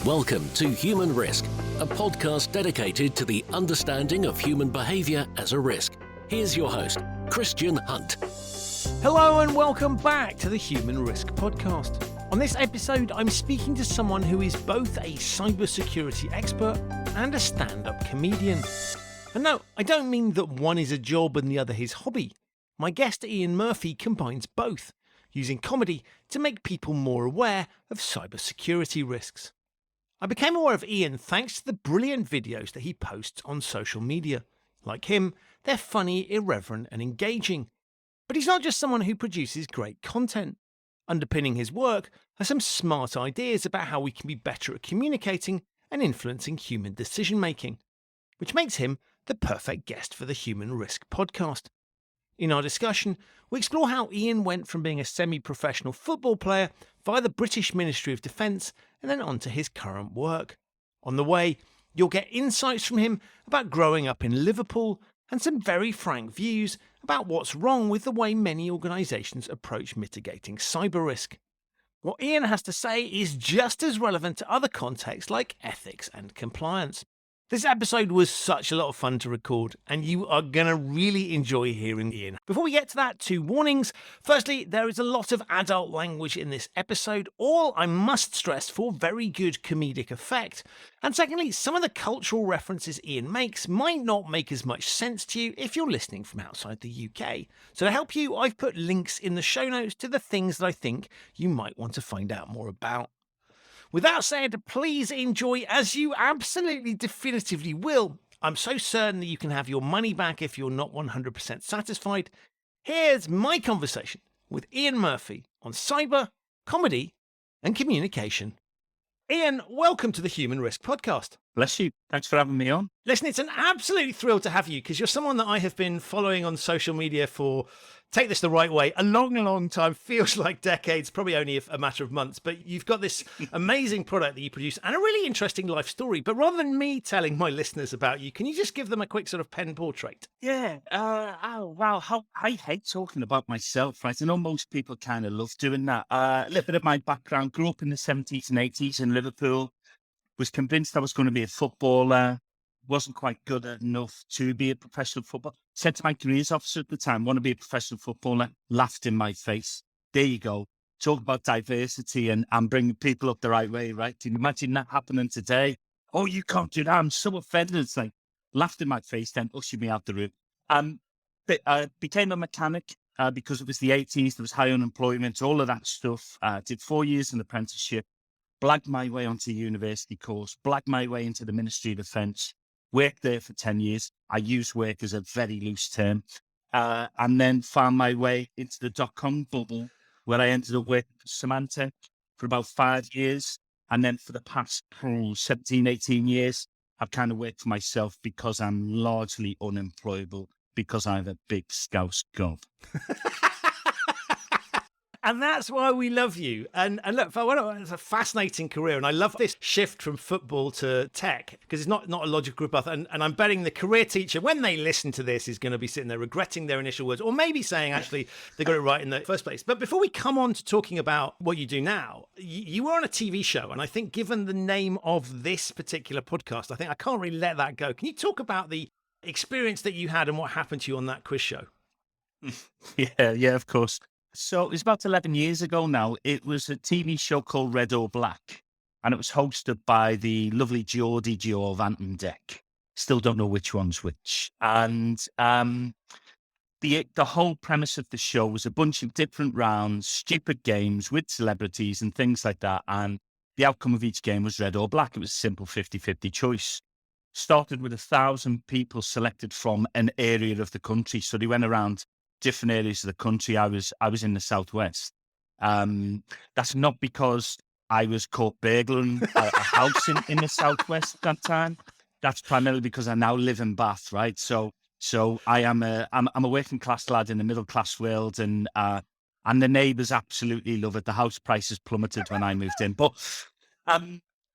Welcome to Human Risk, a podcast dedicated to the understanding of human behaviour as a risk. Here's your host, Christian Hunt. Hello and welcome back to the Human Risk podcast. On this episode, I'm speaking to someone who is both a cybersecurity expert and a stand-up comedian. And no, I don't mean that one is a job and the other his hobby. My guest Ian Murphy combines both, using comedy to make people more aware of cybersecurity risks. I became aware of Ian thanks to the brilliant videos that he posts on social media. Like him, they're funny, irreverent and engaging. But he's not just someone who produces great content. Underpinning his work are some smart ideas about how we can be better at communicating and influencing human decision making, which makes him the perfect guest for the Human Risk podcast. In our discussion, we explore how Ian went from being a semi-professional football player via the British Ministry of Defence and then on to his current work. On the way, you'll get insights from him about growing up in Liverpool and some very frank views about what's wrong with the way many organisations approach mitigating cyber risk. What Ian has to say is just as relevant to other contexts like ethics and compliance. This episode was such a lot of fun to record, and you are going to really enjoy hearing Ian. Before we get to that, two warnings. Firstly, there is a lot of adult language in this episode, all, I must stress, for very good comedic effect. And secondly, some of the cultural references Ian makes might not make as much sense to you if you're listening from outside the UK. So to help you, I've put links in the show notes to the things that I think you might want to find out more about. With that said, please enjoy, as you absolutely definitively will. I'm so certain that you can have your money back if you're not 100% satisfied. Here's my conversation with Ian Murphy on cyber, comedy, and communication. Ian, welcome to the Human Risk podcast. Bless you. Thanks for having me on. Listen, it's an absolute thrill to have you because you're someone that I have been following on social media for, take this the right way, a long, long time. Feels like decades, probably only a matter of months. But you've got this amazing product that you produce and a really interesting life story. But rather than me telling my listeners about you, can you just give them a quick sort of pen portrait? Yeah. I hate talking about myself, right? I know most people kind of love doing that. A little bit of my background. Grew up in the 70s and 80s in Liverpool. Was convinced I was going to be a footballer. Wasn't quite good enough to be a professional footballer. Said to my careers officer at the time, want to be a professional footballer. Laughed in my face. There you go. Talk about diversity and bringing people up the right way, right? Can you imagine that happening today? Oh, you can't do that. I'm so offended. It's like, laughed in my face, then ushered me out the room. Became a mechanic because it was the 80s. There was high unemployment, all of that stuff. Did 4 years in apprenticeship. Blagged my way onto a university course. Blagged my way into the Ministry of Defence. Worked there for 10 years. I use work as a very loose term. And then found my way into the dot-com bubble where I ended up working for Symantec for about 5 years. And then for the past 17, 18 years, I've kind of worked for myself because I'm largely unemployable because I have a big scouse gob. And that's why we love you. And look, it's a fascinating career. And I love this shift from football to tech because it's not a logical path. And I'm betting the career teacher, when they listen to this, is going to be sitting there regretting their initial words or maybe saying, actually, they got it right in the first place. But before we come on to talking about what you do now, you were on a TV show. And I think given the name of this particular podcast, I think I can't really let that go. Can you talk about the experience that you had and what happened to you on that quiz show? Yeah, of course. So it was about 11 years ago now. It was a TV show called Red or Black, and it was hosted by the lovely Geordie Joe of Ant and Dec. Still don't know which one's which. And the whole premise of the show was a bunch of different rounds, stupid games with celebrities and things like that. And the outcome of each game was red or black. It was a simple 50-50 choice. Started with 1,000 people selected from an area of the country. So they went around different areas of the country. I was in the southwest. That's not because I was caught burglaring a house in the southwest at that time. That's primarily because I now live in Bath, right? So I'm a working class lad in the middle class world, and the neighbours absolutely love it. The house prices plummeted when I moved in, but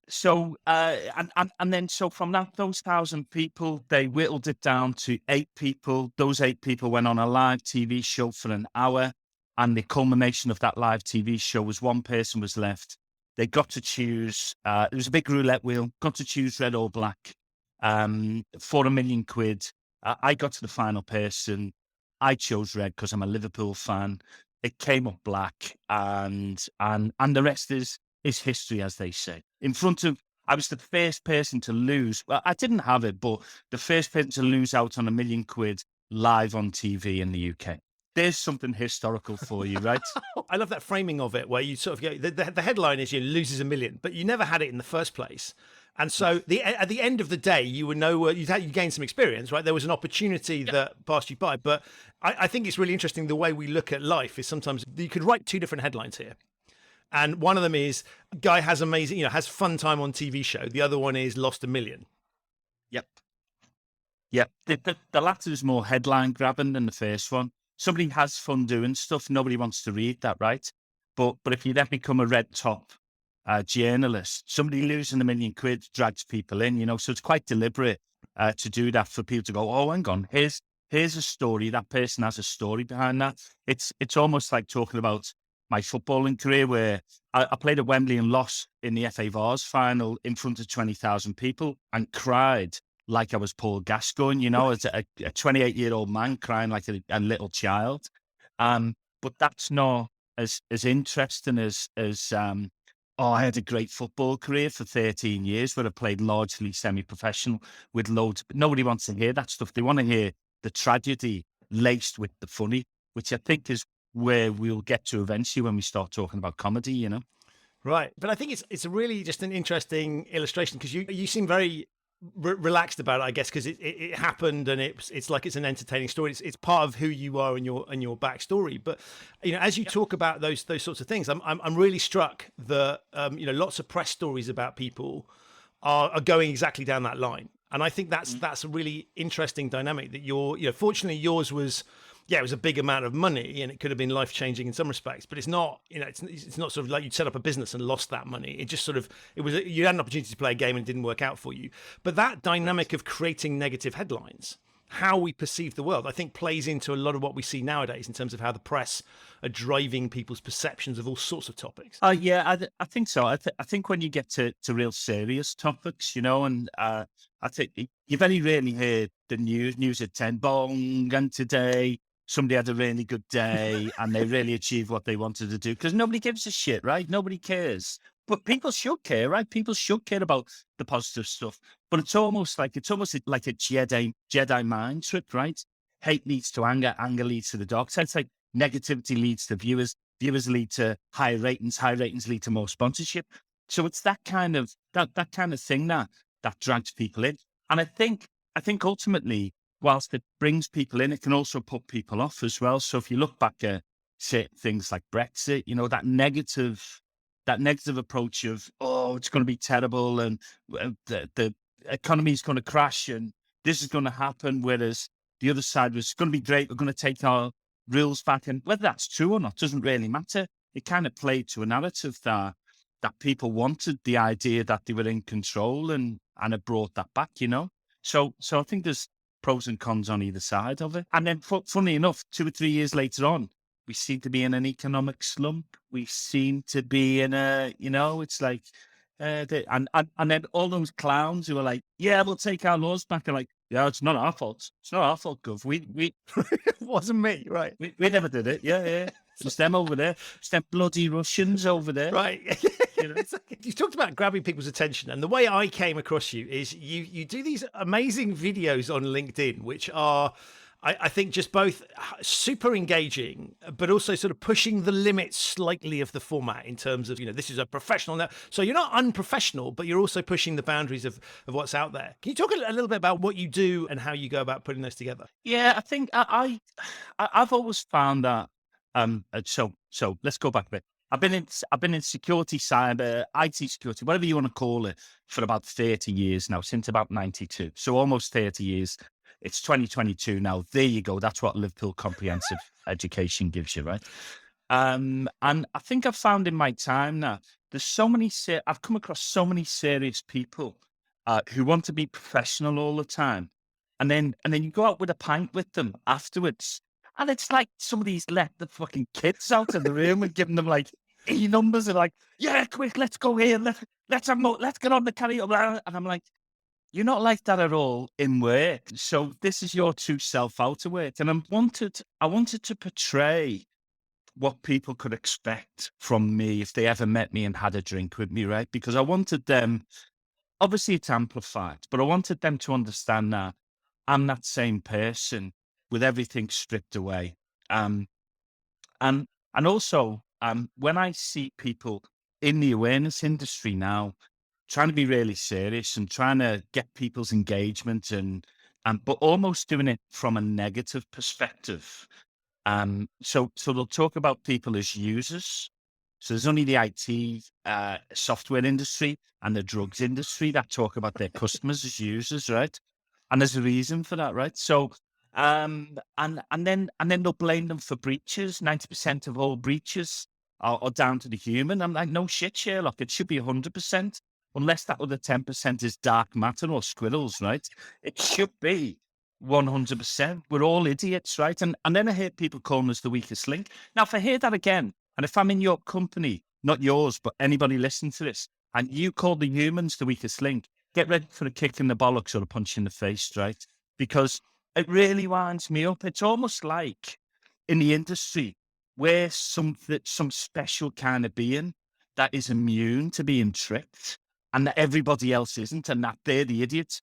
So from those 1,000 people, they whittled it down to 8 people. Those 8 people went on a live TV show for an hour. And the culmination of that live TV show was one person was left They got to choose. There was a big roulette wheel. Got to choose red or black. For £1,000,000, I got to the final person. I chose red because I'm a Liverpool fan. It came up black, and the rest is history, as they say. I was the first person to lose. Well, I didn't have it, but the first person to lose out on £1,000,000 live on TV in the UK. There's something historical for you, right? I love that framing of it, where you sort of go, the headline is you loses $1 million, but you never had it in the first place. And so at the end of the day, you would know you gained some experience, right? There was an opportunity that passed you by. But I think it's really interesting the way we look at life is sometimes you could write two different headlines here. And one of them is guy has amazing, has fun time on TV show. The other one is lost $1 million. Yep. The latter is more headline grabbing than the first one. Somebody has fun doing stuff. Nobody wants to read that, right? But if you then become a red top journalist, somebody losing £1 million drags people in, so it's quite deliberate to do that for people to go, oh, hang on, here's a story. That person has a story behind that. It's almost like talking about my footballing career, where I played at Wembley and lost in the FA Vars final in front of 20,000 people and cried like I was Paul Gascoigne, as a 28-year-old man crying like a little child. But that's not as interesting as I had a great football career for 13 years where I played largely semi-professional with loads. Nobody wants to hear that stuff. They want to hear the tragedy laced with the funny, which I think is where we'll get to eventually when we start talking about comedy, Right. But I think it's really just an interesting illustration, because you seem very relaxed about it, I guess, because it happened, and it's like it's an entertaining story. It's part of who you are and your backstory. But as you talk about those sorts of things, I'm really struck that lots of press stories about people are going exactly down that line, and I think that's a really interesting dynamic that fortunately yours was. Yeah, it was a big amount of money, and it could have been life-changing in some respects. But it's not, it's not sort of like you'd set up a business and lost that money. It just you had an opportunity to play a game and it didn't work out for you. But that dynamic of creating negative headlines, how we perceive the world, I think plays into a lot of what we see nowadays in terms of how the press are driving people's perceptions of all sorts of topics. Yeah, I think so. I think when you get to real serious topics, and I think you very rarely hear the news at 10, bong, and today somebody had a really good day and they really achieved what they wanted to do, because nobody gives a shit, right? Nobody cares. But people should care, right? People should care about the positive stuff. But it's almost like a Jedi mind trick, right? Hate leads to anger, anger leads to the dark side. It's like negativity leads to viewers lead to higher ratings lead to more sponsorship. So it's that kind of thing that drags people in. And I think ultimately, whilst it brings people in, it can also put people off as well. So if you look back at things like Brexit, that negative approach of, oh, it's going to be terrible and the economy is going to crash and this is going to happen, whereas the other side was going to be great, we're going to take our rules back. And whether that's true or not doesn't really matter. It kind of played to a narrative that people wanted the idea that they were in control, and it brought that back, So I think there's pros and cons on either side of it. And then, funnily enough, 2 or 3 years later on, we seem to be in an economic slump. We seem to be in it's like, and then all those clowns who are like, yeah, we'll take our laws back. They're like, yeah, it's not our fault. It's not our fault, Gov. We it wasn't me, right? We never did it. Yeah. It's them over there. It's them bloody Russians over there. Right. You talked about grabbing people's attention, and the way I came across you is you do these amazing videos on LinkedIn, which are, I think, just both super engaging, but also sort of pushing the limits slightly of the format in terms of, this is a professional now. So you're not unprofessional, but you're also pushing the boundaries of what's out there. Can you talk a little bit about what you do and how you go about putting those together? Yeah, I think I've always found that. So let's go back a bit. I've been in security, cyber, IT security, whatever you want to call it, for about 30 years now, since about 92. So almost 30 years. It's 2022 now. There you go. That's what Liverpool comprehensive education gives you, right? And I think I've found in my time now, I've come across so many serious people who want to be professional all the time. And then you go out with a pint with them afterwards. And it's like somebody's let the fucking kids out of the room and given them like E numbers are like, yeah, quick, let's go here, let's get on the carry on. And I'm like, you're not like that at all in work. So this is your true self out of work. And I wanted to portray what people could expect from me if they ever met me and had a drink with me, right? Because I wanted them, obviously it's amplified, but I wanted them to understand that I'm that same person with everything stripped away. Um, and and also, when I see people in the awareness industry now trying to be really serious and trying to get people's engagement and but almost doing it from a negative perspective. So they'll talk about people as users. So there's only the IT software industry and the drugs industry that talk about their customers as users, right? And there's a reason for that, right? So and then they'll blame them for breaches. 90% of all breaches are down to the human. I'm like, no shit, Sherlock. It should be 100%, unless that other 10% is dark matter or squirrels, right? It should be 100%. We're all idiots, right? And then I hear people calling us the weakest link. Now, if I hear that again, and if I'm in your company, not yours, but anybody listening to this, and you call the humans the weakest link, get ready for a kick in the bollocks or a punch in the face, right? Because it really winds me up. It's almost like in the industry, we're some special kind of being that is immune to being tricked and that everybody else isn't, and that they're the idiots.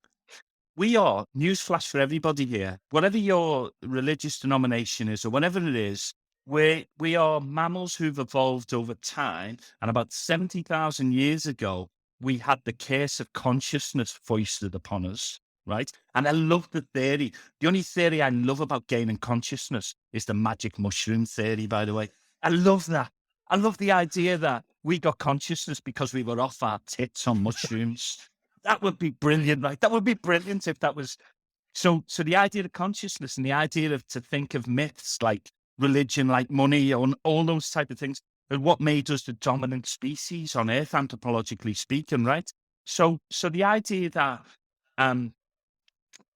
We are, newsflash for everybody here, whatever your religious denomination is or whatever it is, we are mammals who've evolved over time. And about 70,000 years ago, we had the curse of consciousness foisted upon us, right? And I love the theory. The only theory I love about gaining consciousness is the magic mushroom theory, by the way. I love that. I love the idea that we got consciousness because we were off our tits on mushrooms. That would be brilliant, right? That would be brilliant if that was so. So the idea of consciousness and the idea of to think of myths like religion, like money, and all those type of things, are what made us the dominant species on Earth, anthropologically speaking, right? So the idea that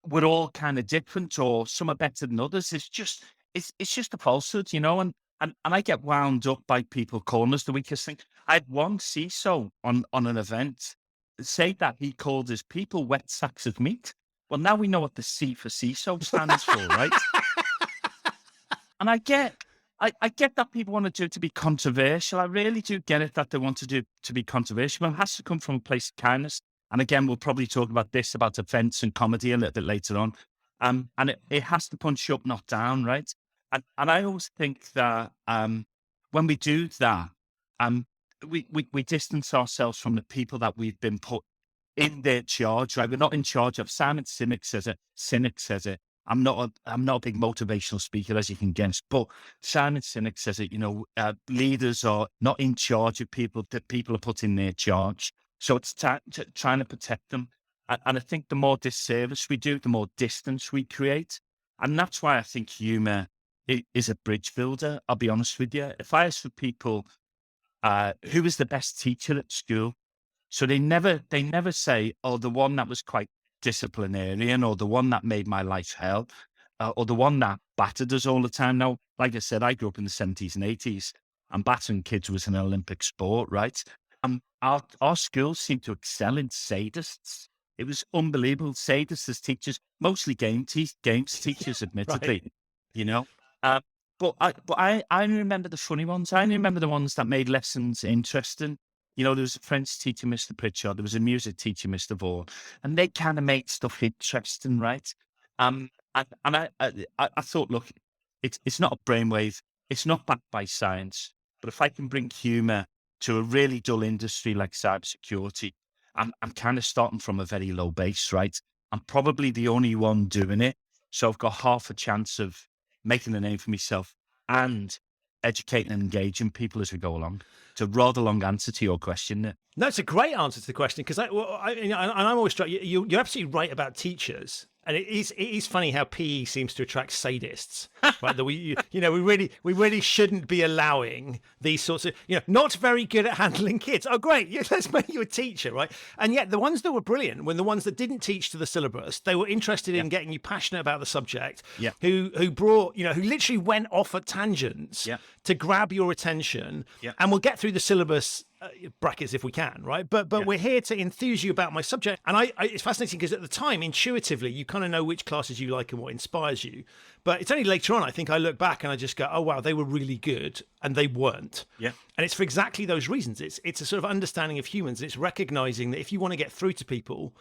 we're all kind of different or some are better than others is just it's just a falsehood, you know. And I get wound up by people calling us the weakest thing. I had one CISO on an event say that he called his people wet sacks of meat. Well, now we know what the C for CISO stands for, right? And I get that people want to do it to be controversial. I really do get it that they want to do to be controversial, but it has to come from a place of kindness. And again, we'll probably talk about this, about offense and comedy a little bit later on. And it has to punch up, not down, right? And I always think that when we do that, we distance ourselves from the people that we've been put in their charge, right? We're not in charge of. Simon Sinek says it. I'm not a big motivational speaker, as you can guess, but Simon Sinek says it. You know, leaders are not in charge of people; that people are put in their charge. So it's trying to protect them. And I think the more disservice we do, the more distance we create. And that's why I think humor is a bridge builder. I'll be honest with you. If I ask for people who was the best teacher at school, so they never say, oh, the one that was quite disciplinarian, or the one that made my life hell, or the one that battered us all the time. Now, like I said, I grew up in the 70s and 80s, and battering kids was an Olympic sport, right? Our schools seemed to excel in sadists. It was unbelievable. Sadists as teachers, mostly games teachers, admittedly, Right. you know. But I remember the funny ones. I remember the ones that made lessons interesting. You know, there was a French teacher, Mr. Pritchard. There was a music teacher, Mr. Vaughan, and they kind of made stuff interesting, right? And I thought, look, it's not a brainwave. It's not backed by science. But if I can bring humor to a really dull industry like cybersecurity, I'm kind of starting from a very low base, right? I'm probably the only one doing it. So I've got half a chance of making a name for myself and educating and engaging people as we go along. It's a rather long answer to your question there. No, it's a great answer to the question, because I'm always struck. You're absolutely right about teachers. And it is funny how PE seems to attract sadists, right? That we really shouldn't be allowing these sorts of, not very good at handling kids. Oh, great, let's make you a teacher, right? And yet the ones that were brilliant were the ones that didn't teach to the syllabus. They were interested in getting you passionate about the subject. Yeah. Who brought, who literally went off at tangents to grab your attention. Yeah. And we'll get through the syllabus brackets if we can, right? But we're here to enthuse you about my subject. And it's fascinating because at the time, intuitively, you kind of know which classes you like and what inspires you. But it's only later on, I think I look back and I just go, oh, wow, they were really good and they weren't. Yeah. And it's for exactly those reasons. It's a sort of understanding of humans. It's recognizing that if you want to get through to people,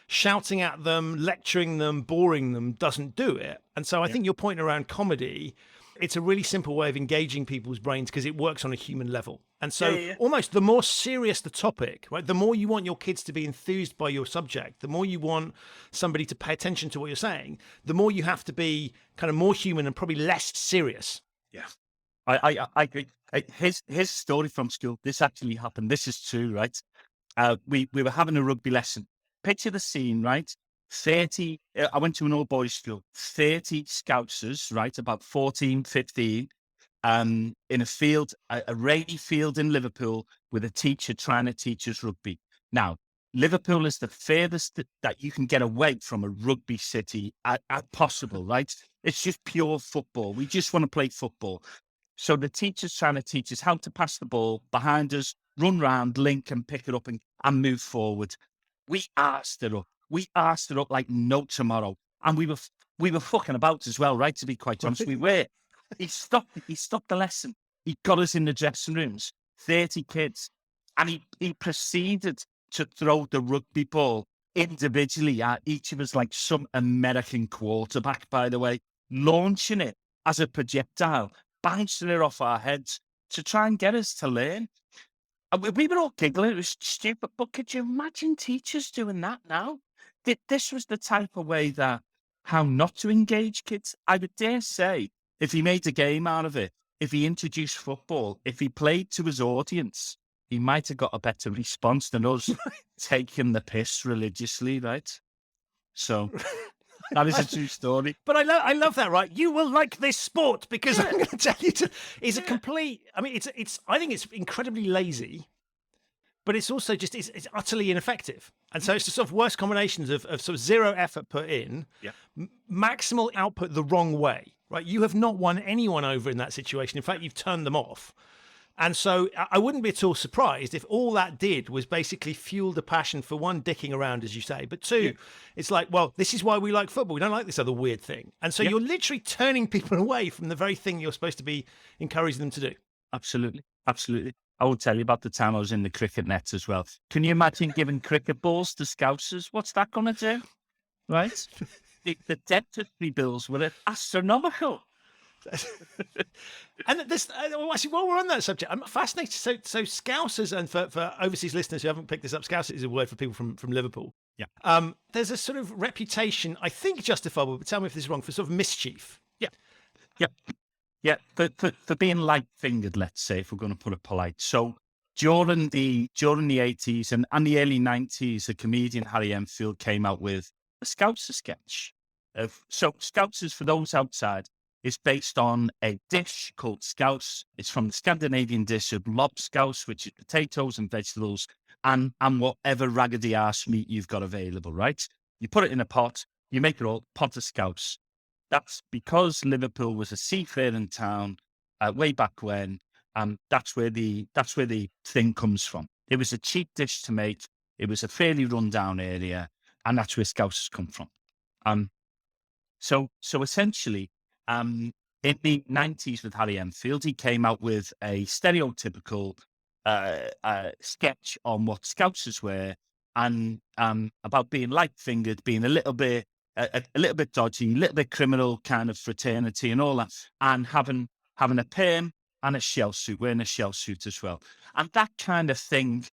shouting at them, lecturing them, boring them doesn't do it. And so I think your point around comedy, it's a really simple way of engaging people's brains because it works on a human level. And so almost the more serious the topic, right, the more you want your kids to be enthused by your subject, the more you want somebody to pay attention to what you're saying, the more you have to be kind of more human and probably less serious. Yeah. I agree. His story from school, this actually happened. This is true, right? We were having a rugby lesson. Picture the scene, right? 30, I went to an all boys school, 30 Scousers, right? About 14, 15, in a field, a rainy field in Liverpool with a teacher trying to teach us rugby. Now, Liverpool is the furthest that you can get away from a rugby city at possible, right? It's just pure football. We just want to play football. So the teacher's trying to teach us how to pass the ball behind us, run round, link and pick it up and move forward. We arsed it up. We arsed it up like no tomorrow. And we were fucking about as well, right? To be quite honest, we were. He stopped the lesson. He got us in the dressing rooms, 30 kids. And he proceeded to throw the rugby ball individually at each of us like some American quarterback, by the way, launching it as a projectile, bouncing it off our heads to try and get us to learn. And we were all giggling. It was stupid. But could you imagine teachers doing that now? This was the type of way that how not to engage kids. I would dare say, if he made a game out of it, if he introduced football, if he played to his audience, he might have got a better response than us taking the piss religiously, right? So that is a true story. But I love that, right? You will like this sport because I'm going to tell you it's a complete. I mean, I think it's incredibly lazy, but it's also just it's utterly ineffective. And so it's the sort of worst combinations of sort of zero effort put in, maximal output the wrong way, right? You have not won anyone over in that situation. In fact, you've turned them off. And so I wouldn't be at all surprised if all that did was basically fuel the passion for one, dicking around, as you say, but two, it's like, well, this is why we like football. We don't like this other weird thing. And so you're literally turning people away from the very thing you're supposed to be encouraging them to do. Absolutely. Absolutely. I will tell you about the time I was in the cricket nets as well. Can you imagine giving cricket balls to Scousers? What's that going to do? Right? The dentistry bills were astronomical. And this, actually, while we're on that subject, I'm fascinated. So Scousers, and for overseas listeners who haven't picked this up, Scousers is a word for people from Liverpool. Yeah. There's a sort of reputation, I think justifiable, but tell me if this is wrong, for sort of mischief. Yeah. Yeah. Yeah. For being light-fingered, let's say, if we're going to put it polite. So during the 80s and the early 90s, the comedian Harry Enfield came out with a Scouser sketch. So Scousers, for those outside, is based on a dish called scouse. It's from the Scandinavian dish of lobscouse, which is potatoes and vegetables and whatever raggedy ass meat you've got available, right? You put it in a pot, you make it all pot of scouse. That's because Liverpool was a seafaring town way back when, and that's where the thing comes from. It was a cheap dish to make. It was a fairly rundown area, and that's where scouse come from. So essentially, in the 90s with Harry Enfield, he came out with a stereotypical sketch on what Scousers were and about being light-fingered, being a little bit dodgy, a little bit criminal kind of fraternity and all that, and having a perm and a shell suit, wearing a shell suit as well. And that kind of thing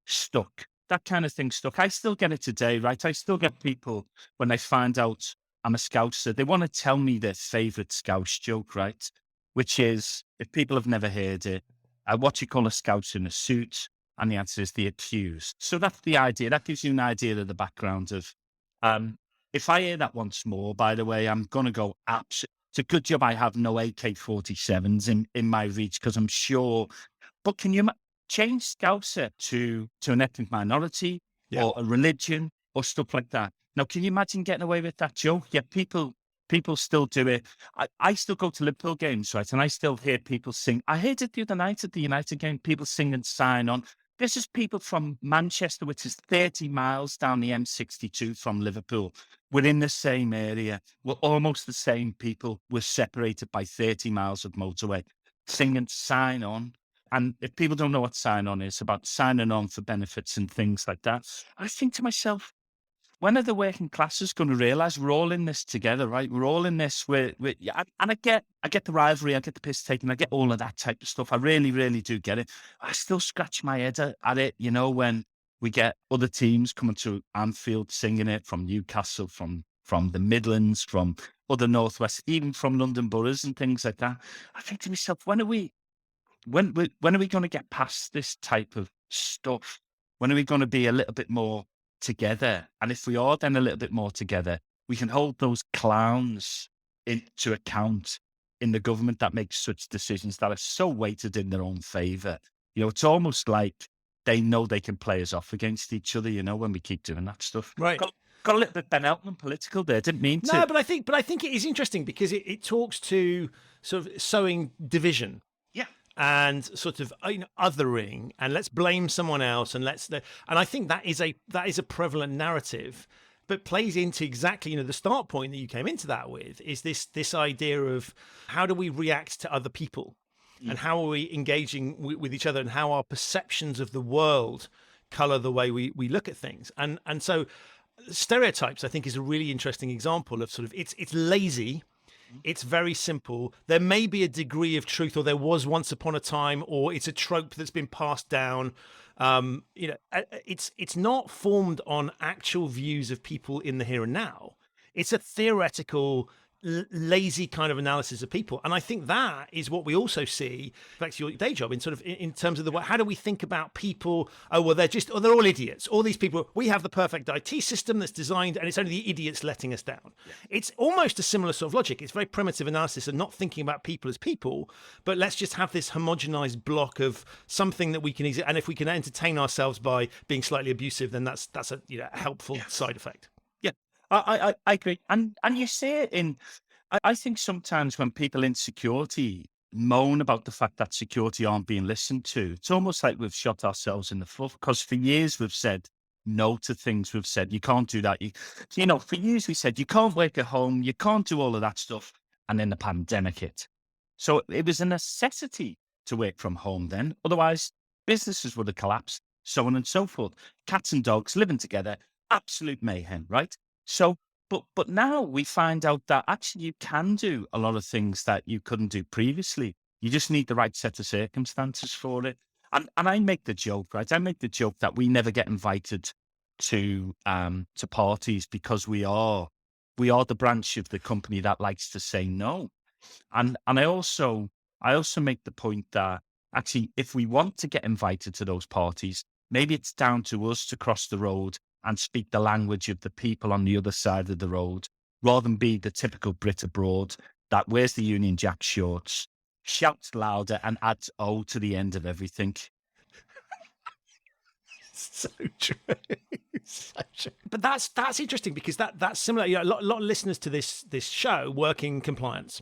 stuck. I still get it today, right? I still get people when they find out I'm a Scouser, they want to tell me their favourite Scouse joke, right? Which is, if people have never heard it, what you call a Scouse in a suit, and the answer is the accused. So that's the idea. That gives you an idea of the background of, if I hear that once more, by the way, I'm going to go absolutely. It's a good job I have no AK-47s in my reach, because I'm sure. But can you change Scouser to an ethnic minority or a religion or stuff like that? Now, can you imagine getting away with that joke? Yeah, people still do it. I still go to Liverpool games, right? And I still hear people sing. I heard it the other night at the United game, people sing and sign on. This is people from Manchester, which is 30 miles down the M62 from Liverpool. We're in the same area. We're almost the same people. We're separated by 30 miles of motorway. Sing and sign on. And if people don't know what sign on is, about signing on for benefits and things like that, I think to myself, when are the working classes going to realise we're all in this together, right? We're all in this. Yeah, and I get the rivalry, I get the piss taking, I get all of that type of stuff. I really, really do get it. I still scratch my head at it, when we get other teams coming to Anfield singing it, from Newcastle, from the Midlands, from other Northwest, even from London boroughs and things like that. I think to myself, when are we going to get past this type of stuff? When are we going to be a little bit more together? And if we are then a little bit more together, we can hold those clowns into account in the government that makes such decisions that are so weighted in their own favour. It's almost like they know they can play us off against each other, when we keep doing that stuff. Right. Got a little bit Ben Elton political there. Didn't mean to. No, but I think it is interesting because it talks to sort of sowing division. Yeah. And sort of othering, and let's blame someone else, and I think that is a prevalent narrative, but plays into exactly the start point that you came into that with, is this idea of how do we react to other people, and how are we engaging with each other, and how our perceptions of the world color the way we look at things, and so stereotypes, I think, is a really interesting example of sort of it's lazy. It's very simple. There may be a degree of truth, or there was once upon a time, or it's a trope that's been passed down. It's not formed on actual views of people in the here and now. It's a theoretical, lazy kind of analysis of people, and I think that is what we also see back to your day job in terms of how do we think about people? Oh well, they're all idiots. All these people, we have the perfect IT system that's designed, and it's only the idiots letting us down. Yeah. It's almost a similar sort of logic. It's very primitive analysis and not thinking about people as people, but let's just have this homogenized block of something that we can easily, and if we can entertain ourselves by being slightly abusive, then that's a helpful side effect. I agree. And you say it I think sometimes when people in security moan about the fact that security aren't being listened to, it's almost like we've shot ourselves in the foot, because for years we've said no to things. We've said, you can't do that. For years we said, you can't work at home, you can't do all of that stuff. And then the pandemic hit. So it was a necessity to work from home then. Otherwise, businesses would have collapsed, so on and so forth. Cats and dogs living together, absolute mayhem, right? So, but now we find out that actually you can do a lot of things that you couldn't do previously. You just need the right set of circumstances for it. And I make the joke, right? I make the joke that we never get invited to parties because we are the branch of the company that likes to say no. And I also make the point that actually, if we want to get invited to those parties, maybe it's down to us to cross the road and speak the language of the people on the other side of the road, rather than be the typical Brit abroad that wears the Union Jack shorts, shouts louder, and adds O to the end of everything. So true. So true. But that's interesting, because that's similar. A lot of listeners to this show work in compliance.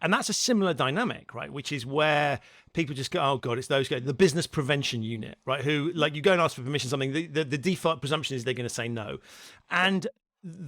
And that's a similar dynamic, right? Which is where people just go, oh God, it's those guys, the business prevention unit, right? Who, like, you go and ask for permission, something, the default presumption is they're going to say no. And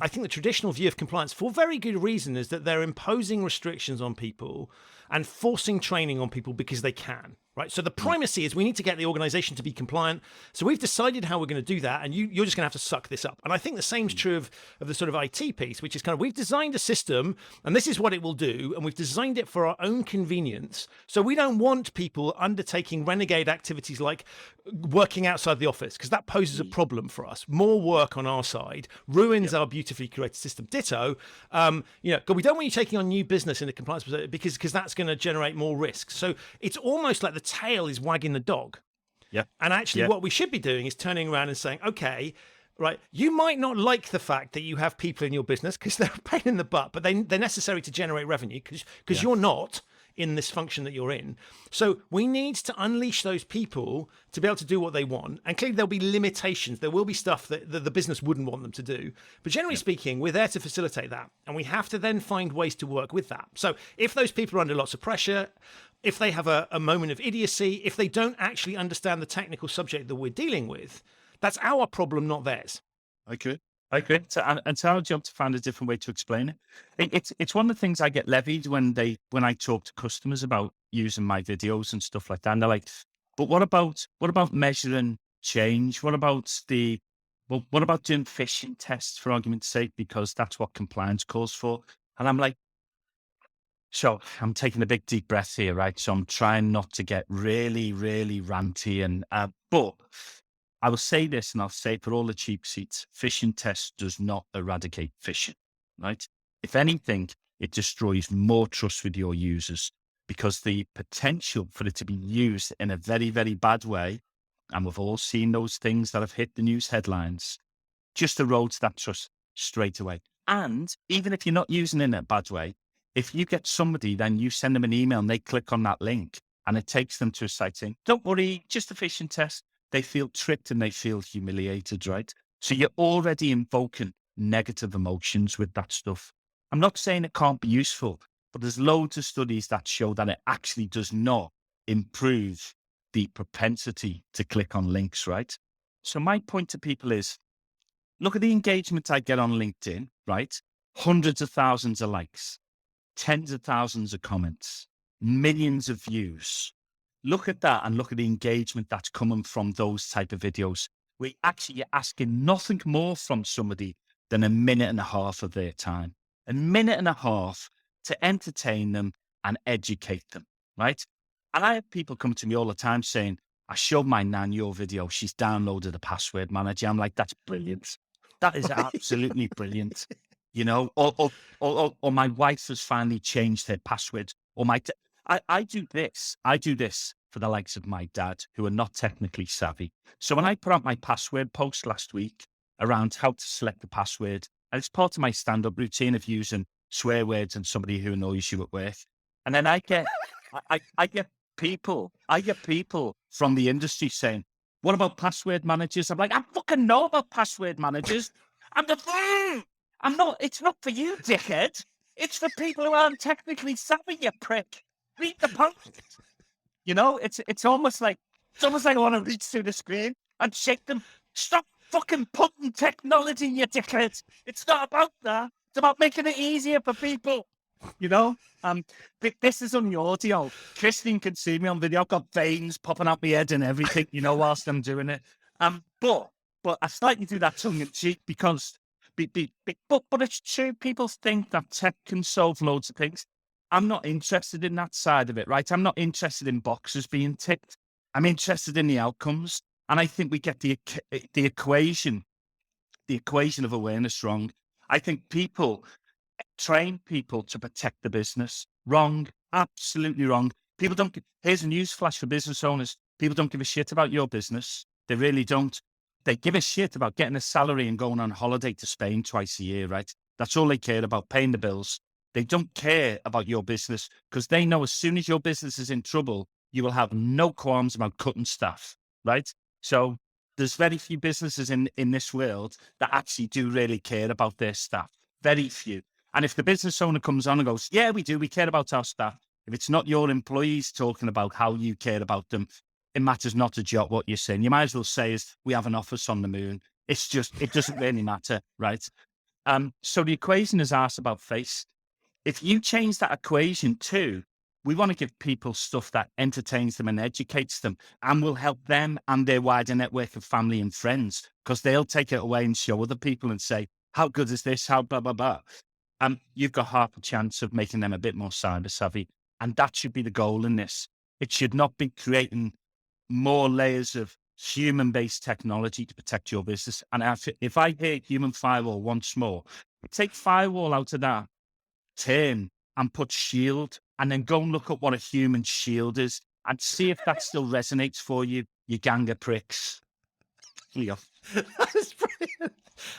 I think the traditional view of compliance, for very good reason, is that they're imposing restrictions on people and forcing training on people because they can, right? So the primacy is we need to get the organization to be compliant. So we've decided how we're going to do that, and you're just going to have to suck this up. And I think the same is true of the sort of IT piece, which is kind of, we've designed a system, and this is what it will do, and we've designed it for our own convenience. So we don't want people undertaking renegade activities like working outside the office, because that poses a problem for us. More work on our side ruins our beautifully curated system. Ditto, God, we don't want you taking on new business in a compliance because that's going to generate more risk. So it's almost like the tail is wagging the dog. Yeah. And actually what we should be doing is turning around and saying, okay, right? You might not like the fact that you have people in your business because they're a pain in the butt, but they're necessary to generate revenue because you're not in this function that you're in. So we need to unleash those people to be able to do what they want. And clearly there'll be limitations. There will be stuff that the business wouldn't want them to do. But generally speaking, we're there to facilitate that. And we have to then find ways to work with that. So if those people are under lots of pressure, if they have a moment of idiocy, if they don't actually understand the technical subject that we're dealing with, that's our problem, not theirs. I agree. And it's our job to find a different way to explain it. It's one of the things I get levied when I talk to customers about using my videos and stuff like that. And they're like, but what about measuring change? What about doing phishing tests, for argument's sake, because that's what compliance calls for? And I'm like, so I'm taking a big deep breath here, right? So I'm trying not to get really, really ranty but I will say this, and I'll say it for all the cheap seats: phishing test does not eradicate phishing, right? If anything, it destroys more trust with your users, because the potential for it to be used in a very, very bad way, and we've all seen those things that have hit the news headlines, just erodes that trust straight away. And even if you're not using it in a bad way, if you get somebody, then you send them an email and they click on that link and it takes them to a site saying, don't worry, just a phishing test. They feel tricked and they feel humiliated, right? So you're already invoking negative emotions with that stuff. I'm not saying it can't be useful, but there's loads of studies that show that it actually does not improve the propensity to click on links, right? So my point to people is, look at the engagement I get on LinkedIn, right? Hundreds of thousands of likes, tens of thousands of comments, millions of views. Look at that and look at the engagement that's coming from those type of videos. We actually are asking nothing more from somebody than a minute and a half of their time. A minute and a half to entertain them and educate them, right? And I have people come to me all the time saying, I showed my nan your video. She's downloaded a password manager. I'm like, that's brilliant. That is absolutely brilliant. You know, or my wife has finally changed her password. Or I do this for the likes of my dad, who are not technically savvy. So when I put out my password post last week around how to select the password, and it's part of my stand-up routine of using swear words and somebody who annoys you at work. And then I get people from the industry saying, what about password managers? I'm like, I fucking know about password managers. It's not for you, dickhead. It's for people who aren't technically savvy, you prick. Read the post. You know, it's almost like I want to reach through the screen and shake them. Stop fucking putting technology, you dickhead. It's not about that. It's about making it easier for people. You know, this is on the audio. Christine can see me on video. I've got veins popping out my head and everything, you know, whilst I'm doing it. But I slightly do that tongue in cheek because, but it's true. People think that tech can solve loads of things. I'm not interested in that side of it, right? I'm not interested in boxes being ticked. I'm interested in the outcomes. And I think we get the equation of awareness wrong. I think people train people to protect the business. Wrong. Absolutely wrong. People don't. Here's a news flash for business owners. People don't give a shit about your business. They really don't. They give a shit about getting a salary and going on holiday to Spain twice a year, right? That's all they care about, paying the bills. They don't care about your business because they know as soon as your business is in trouble, you will have no qualms about cutting staff, right? So there's very few businesses in this world that actually do really care about their staff. Very few. And if the business owner comes on and goes, yeah, we do, we care about our staff. If it's not your employees talking about how you care about them, it matters not a jot what you're saying. You might as well say is we have an office on the moon. It's just, it doesn't really matter, right? So the equation is arse about face. If you change that equation to, we want to give people stuff that entertains them and educates them and will help them and their wider network of family and friends, because they'll take it away and show other people and say, how good is this? How blah, blah, blah. You've got half a chance of making them a bit more cyber savvy. And that should be the goal in this. It should not be creating more layers of human-based technology to protect your business. And if I hear human firewall once more, take firewall out of that term and put shield, and then go and look at what a human shield is and see if that still resonates for you, you gang of pricks. That is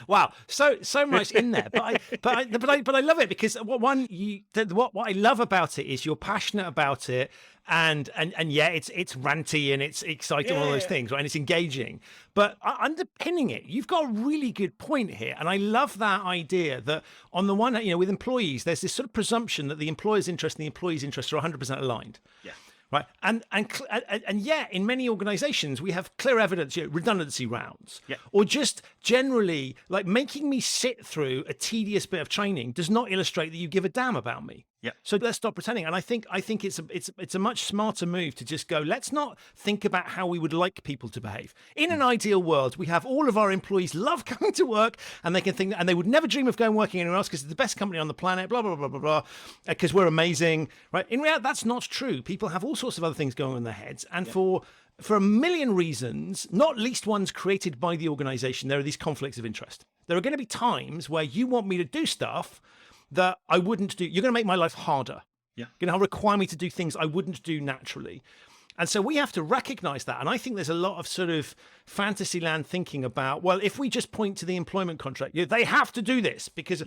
Wow, so much in there, but I love it because what I love about it is you're passionate about it, and yeah, it's ranty and it's exciting, all those things, right? And it's engaging, but underpinning it, you've got a really good point here, and I love that idea that on the one hand, with employees, there's this sort of presumption that the employer's interest and the employee's interests are 100% aligned. Yeah. Right. And yet in many organizations, we have clear evidence, redundancy rounds, or just generally like making me sit through a tedious bit of training does not illustrate that you give a damn about me. Yeah. So let's stop pretending. And I think it's a much smarter move to just go, let's not think about how we would like people to behave. In an ideal world, we have all of our employees love coming to work, and they can think, and they would never dream of going working anywhere else because it's the best company on the planet, blah, blah, blah, blah, blah, because we're amazing, right? In reality, that's not true. People have all sorts of other things going on in their heads. And for a million reasons, not least ones created by the organization, there are these conflicts of interest. There are going to be times where you want me to do stuff that I wouldn't do. You're going to make my life harder. Yeah. You're going to require me to do things I wouldn't do naturally. And so we have to recognize that. And I think there's a lot of sort of fantasy land thinking about, well, if we just point to the employment contract, they have to do this, because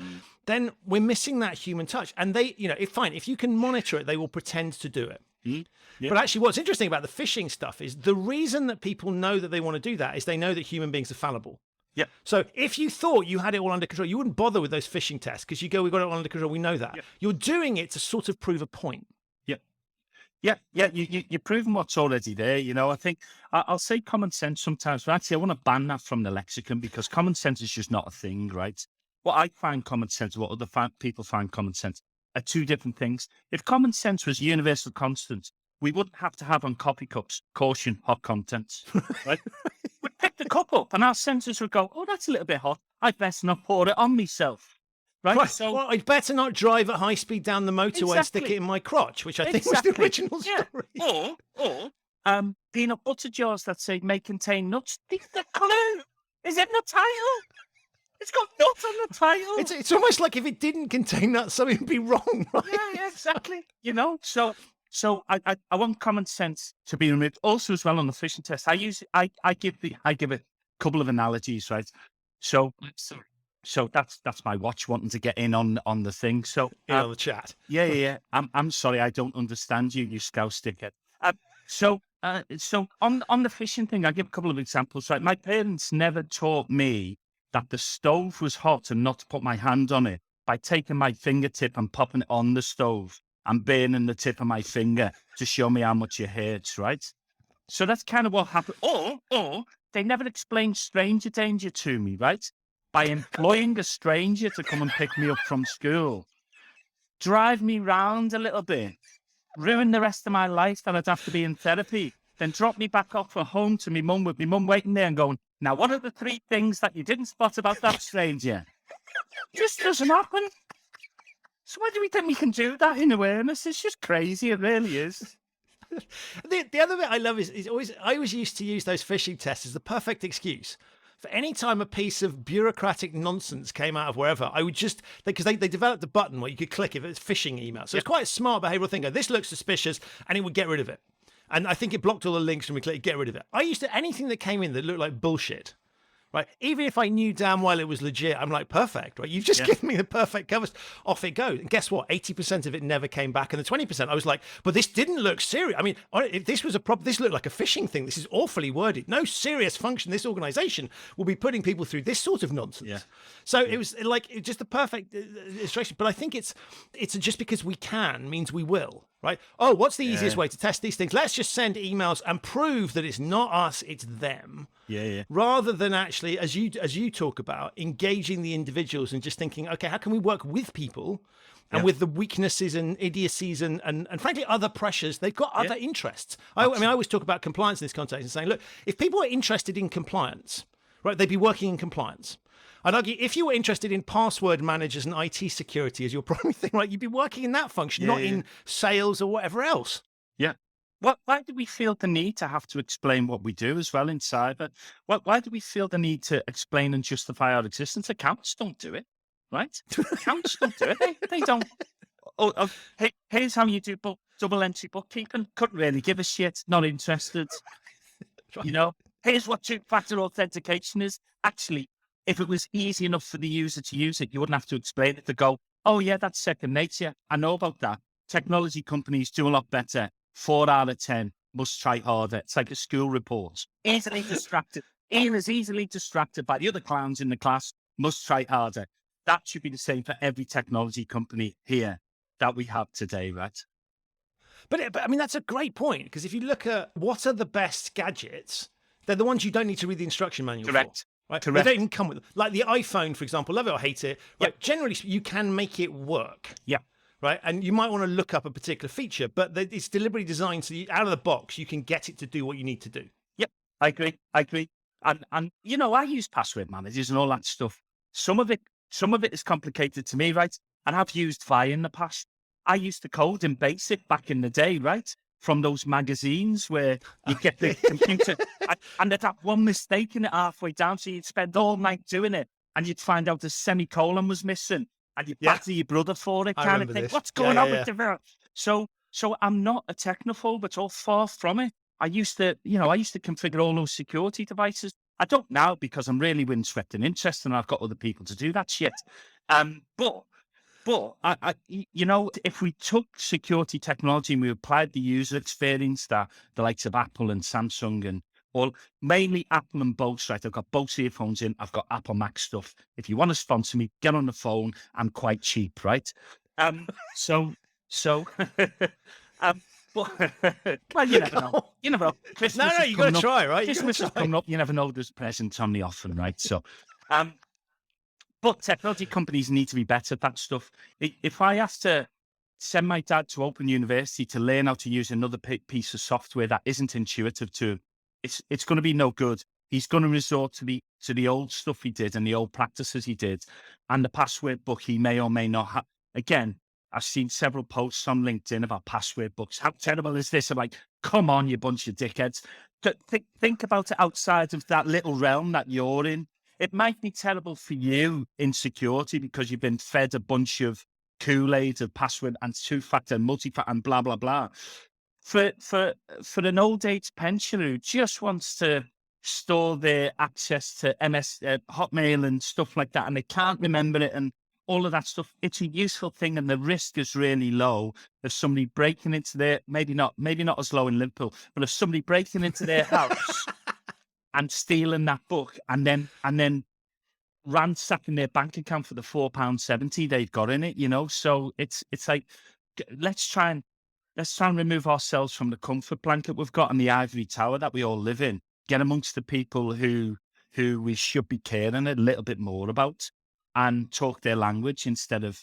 then we're missing that human touch. And they, if you can monitor it, they will pretend to do it. Yeah. But actually what's interesting about the phishing stuff is the reason that people know that they want to do that is they know that human beings are fallible. Yeah. So if you thought you had it all under control, you wouldn't bother with those phishing tests because you go, we've got it all under control. We know that. Yeah. You're doing it to sort of prove a point. Yeah. You're proving what's already there. I think I'll say common sense sometimes, but actually I want to ban that from the lexicon because common sense is just not a thing, right? What I find common sense, what other people find common sense are two different things. If common sense was universal constant, we wouldn't have to have on coffee cups, caution, hot contents, right? We'd pick the cup up and our sensors would go, oh, that's a little bit hot. I'd better not pour it on myself. Right. So, well, I'd better not drive at high speed down the motorway and stick it in my crotch, which I think was the original story. Or peanut butter jars that say may contain nuts. The clue is in the title. It's got nuts on the title. It's almost like if it didn't contain nuts, something would be wrong, right? Yeah, exactly. So I want common sense to be removed. Also, as well on the phishing test, I give a couple of analogies, right? So that's my watch wanting to get in on the thing. So on the chat. Yeah. I'm sorry, I don't understand you, you scouse dickhead. So on the phishing thing, I give a couple of examples. Right, my parents never taught me that the stove was hot and not to put my hand on it by taking my fingertip and popping it on the stove and burning the tip of my finger to show me how much it hurts, right? So that's kind of what happened. Or they never explained stranger danger to me, right? By employing a stranger to come and pick me up from school, drive me round a little bit, ruin the rest of my life that I'd have to be in therapy, then drop me back off at home to me mum with me mum waiting there and going, now, what are the 3 things that you didn't spot about that stranger? Just doesn't happen. So why do we think we can do that in awareness? It's just crazy. It really is. The other bit I love is I always used to use those phishing tests as the perfect excuse. For any time a piece of bureaucratic nonsense came out of wherever, I would just, because they developed a button where you could click if it's phishing email. So it's quite a smart behavioral thing. This looks suspicious, and it would get rid of it. And I think it blocked all the links and we clicked get rid of it. I used to, anything that came in that looked like bullshit, right? Even if I knew damn well it was legit, I'm like, perfect, right? You've just given me the perfect covers. Off it goes. And guess what? 80% of it never came back. And the 20%, I was like, but this didn't look serious. I mean, if this was a problem, this looked like a phishing thing. This is awfully worded. No serious function. This organization will be putting people through this sort of nonsense. Yeah. So it was like just the perfect illustration. But I think it's just because we can means we will. Right? Oh, what's the easiest way to test these things? Let's just send emails and prove that it's not us, it's them. Yeah. Rather than actually, as you talk about, engaging the individuals and just thinking, okay, how can we work with people and with the weaknesses and idiocies and frankly other pressures? They've got other interests. I mean, I always talk about compliance in this context and saying, look, if people are interested in compliance, right, they'd be working in compliance. I'd argue if you were interested in password managers and IT security as your primary thing, right, you'd be working in that function, not in sales or whatever else. Yeah. Why do we feel the need to have to explain what we do as well in cyber? Why do we feel the need to explain and justify our existence? Accountants don't do it, right? Accountants don't do it. They don't. Hey, here's how you do double entry bookkeeping. Couldn't really give a shit. Not interested. Right. Here's what 2-factor authentication is. Actually, if it was easy enough for the user to use it, you wouldn't have to explain it to go, oh yeah, that's second nature. I know about that. Technology companies do a lot better. 4 out of 10 must try harder. It's like a school report. Easily distracted. Ian is easily distracted by the other clowns in the class, must try harder. That should be the same for every technology company here that we have today, right? But I mean, that's a great point, because if you look at what are the best gadgets, they're the ones you don't need to read the instruction manual Correct. for. Right? Correct. They don't even come with, like the iPhone, for example, love it or hate it, right? Yep. Generally, you can make it work. Yeah. Right. And you might want to look up a particular feature, but it's deliberately designed so out of the box, you can get it to do what you need to do. Yep. I agree. And you know, I use password managers and all that stuff. Some of it is complicated to me, right? And I've used Vi in the past. I used to code in BASIC back in the day, right? From those magazines where you get the computer and there'd have one mistake in it halfway down. So you'd spend all night doing it and you'd find out the semicolon was missing and you'd batter your brother for it, kind of thing. This. What's going on with the So I'm not a technophobe, but all far from it. I used to configure all those security devices. I don't now because I'm really windswept and interested and I've got other people to do that shit. But if we took security technology and we applied the user experience that the likes of Apple and Samsung and mainly Apple and Bose, right? I've got Bose earphones in. I've got Apple Mac stuff. If you want to sponsor me, get on the phone. I'm quite cheap, right? But well, you never know. You never know. Christmas you got to try, right? Christmas is coming up. You never know. There's presents on the offer, right? So, but technology companies need to be better at that stuff. If I have to send my dad to Open University to learn how to use another piece of software that isn't intuitive to him, it's going to be no good. He's going to resort to the old stuff he did and the old practices he did, and the password book he may or may not have. Again, I've seen several posts on LinkedIn about password books. How terrible is this? I'm like, come on, you bunch of dickheads. Think about it outside of that little realm that you're in. It might be terrible for you in security because you've been fed a bunch of Kool-Aid of password and two-factor and multi-factor and blah, blah, blah. For an old age pensioner who just wants to store their access to Hotmail and stuff like that, and they can't remember it and all of that stuff, it's a useful thing, and the risk is really low of somebody breaking into their, maybe not as low in Liverpool, but of somebody breaking into their house and stealing that book and then ransacking their bank account for the £4.70 they've got in it, you know. So it's like, let's try and remove ourselves from the comfort blanket we've got and the ivory tower that we all live in. Get amongst the people who we should be caring a little bit more about and talk their language instead of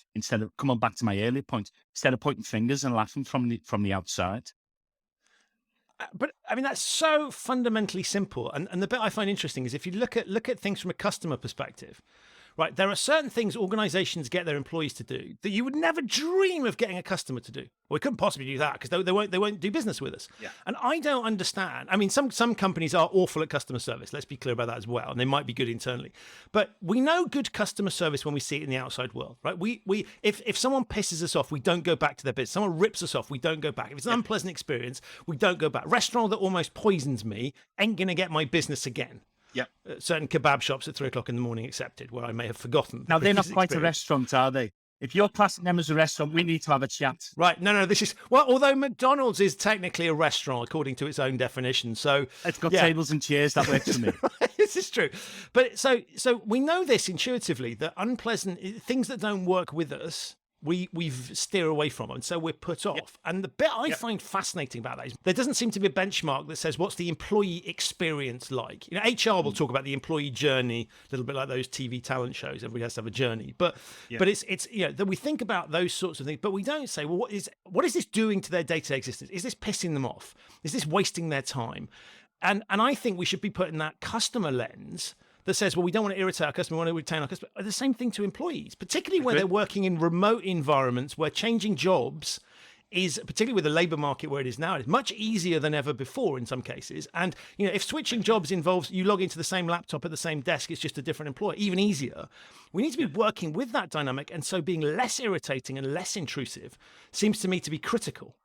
come on back to my earlier point, instead of pointing fingers and laughing from the outside. But I mean, that's so fundamentally simple. And the bit I find interesting is if you look at things from a customer perspective, right? There are certain things organizations get their employees to do that you would never dream of getting a customer to do. Well, we couldn't possibly do that because they won't do business with us. Yeah. And I don't understand. I mean, some companies are awful at customer service. Let's be clear about that as well. And they might be good internally. But we know good customer service when we see it in the outside world, right? If someone pisses us off, we don't go back to their business. Someone rips us off, we don't go back. If it's an unpleasant experience, we don't go back. Restaurant that almost poisons me ain't going to get my business again. Yeah, certain kebab shops at 3 o'clock in the morning accepted, where I may have forgotten. Now they're not quite a restaurant, are they? If you're classing them as a restaurant, we need to have a chat. Right? No. This is although McDonald's is technically a restaurant according to its own definition. So it's got tables and chairs. That works for me. This is true. But so we know this intuitively that unpleasant things that don't work with us, we steer away from, and so we're put off. Yep. And the bit I find fascinating about that is there doesn't seem to be a benchmark that says what's the employee experience like. You know, HR will talk about the employee journey, a little bit like those TV talent shows. Everybody has to have a journey, but it's that we think about those sorts of things, but we don't say, well, what is this doing to their day-to-day existence? Is this pissing them off? Is this wasting their time? And I think we should be putting that customer lens that says, well, we don't want to irritate our customer, we want to retain our customer. The same thing to employees, particularly when they're working in remote environments where changing jobs is, particularly with the labour market where it is now, it's much easier than ever before in some cases. And, you know, if switching jobs involves you log into the same laptop at the same desk, it's just a different employer, even easier. We need to be working with that dynamic. And so being less irritating and less intrusive seems to me to be critical.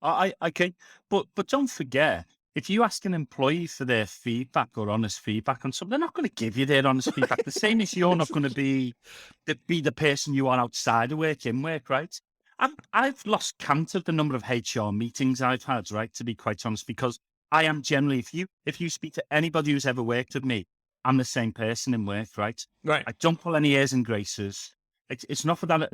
Okay. But don't forget, if you ask an employee for their feedback or honest feedback on something, they're not going to give you their honest feedback. The same as you're not going to be the person you are outside of work, in work, right? I've lost count of the number of HR meetings I've had, right? To be quite honest, because I am generally, if you speak to anybody who's ever worked with me, I'm the same person in work, right? Right. I don't pull any airs and graces. It's not that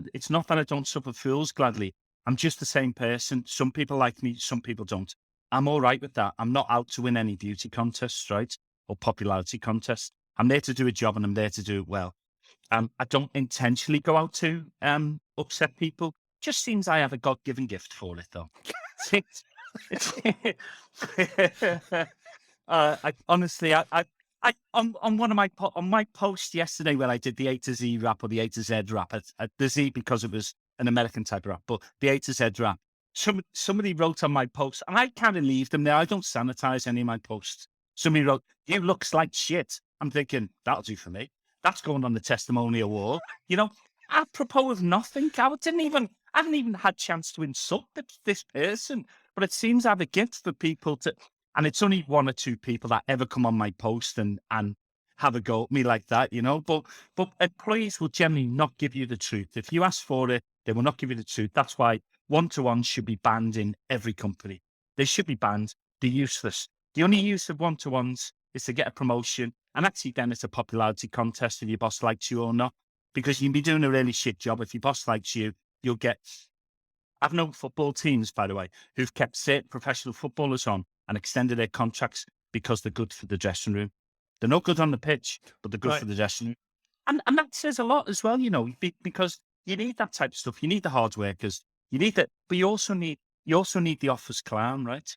I don't suffer fools gladly. I'm just the same person. Some people like me, some people don't. I'm all right with that. I'm not out to win any beauty contests, right? Or popularity contests. I'm there to do a job and I'm there to do it well. I don't intentionally go out to upset people. Just seems I have a God-given gift for it, though. I honestly, on one of my posts yesterday when I did the A to Z rap or the A to Z rap, at the Z because it was an American type of rap, but the A to Z rap. Somebody wrote on my post, and I kind of leave them there. I don't sanitize any of my posts. Somebody wrote, "You looks like shit." I'm thinking, that'll do for me. That's going on the testimonial wall. Apropos of nothing. I haven't even had a chance to insult this person, but it seems I have a gift for people to, and it's only one or two people that ever come on my post and have a go at me like that, but employees will generally not give you the truth. If you ask for it, they will not give you the truth. That's why one-to-ones should be banned in every company. They should be banned. They're useless. The only use of one-to-ones is to get a promotion, and actually then it's a popularity contest if your boss likes you or not, because you can be doing a really shit job. If your boss likes you, you'll get... I've known football teams, by the way, who've kept certain professional footballers on and extended their contracts because they're good for the dressing room. They're not good on the pitch, but they're good for the dressing room. And that says a lot as well, because you need that type of stuff. You need the hard workers. You need that, but you also need the office clown, right?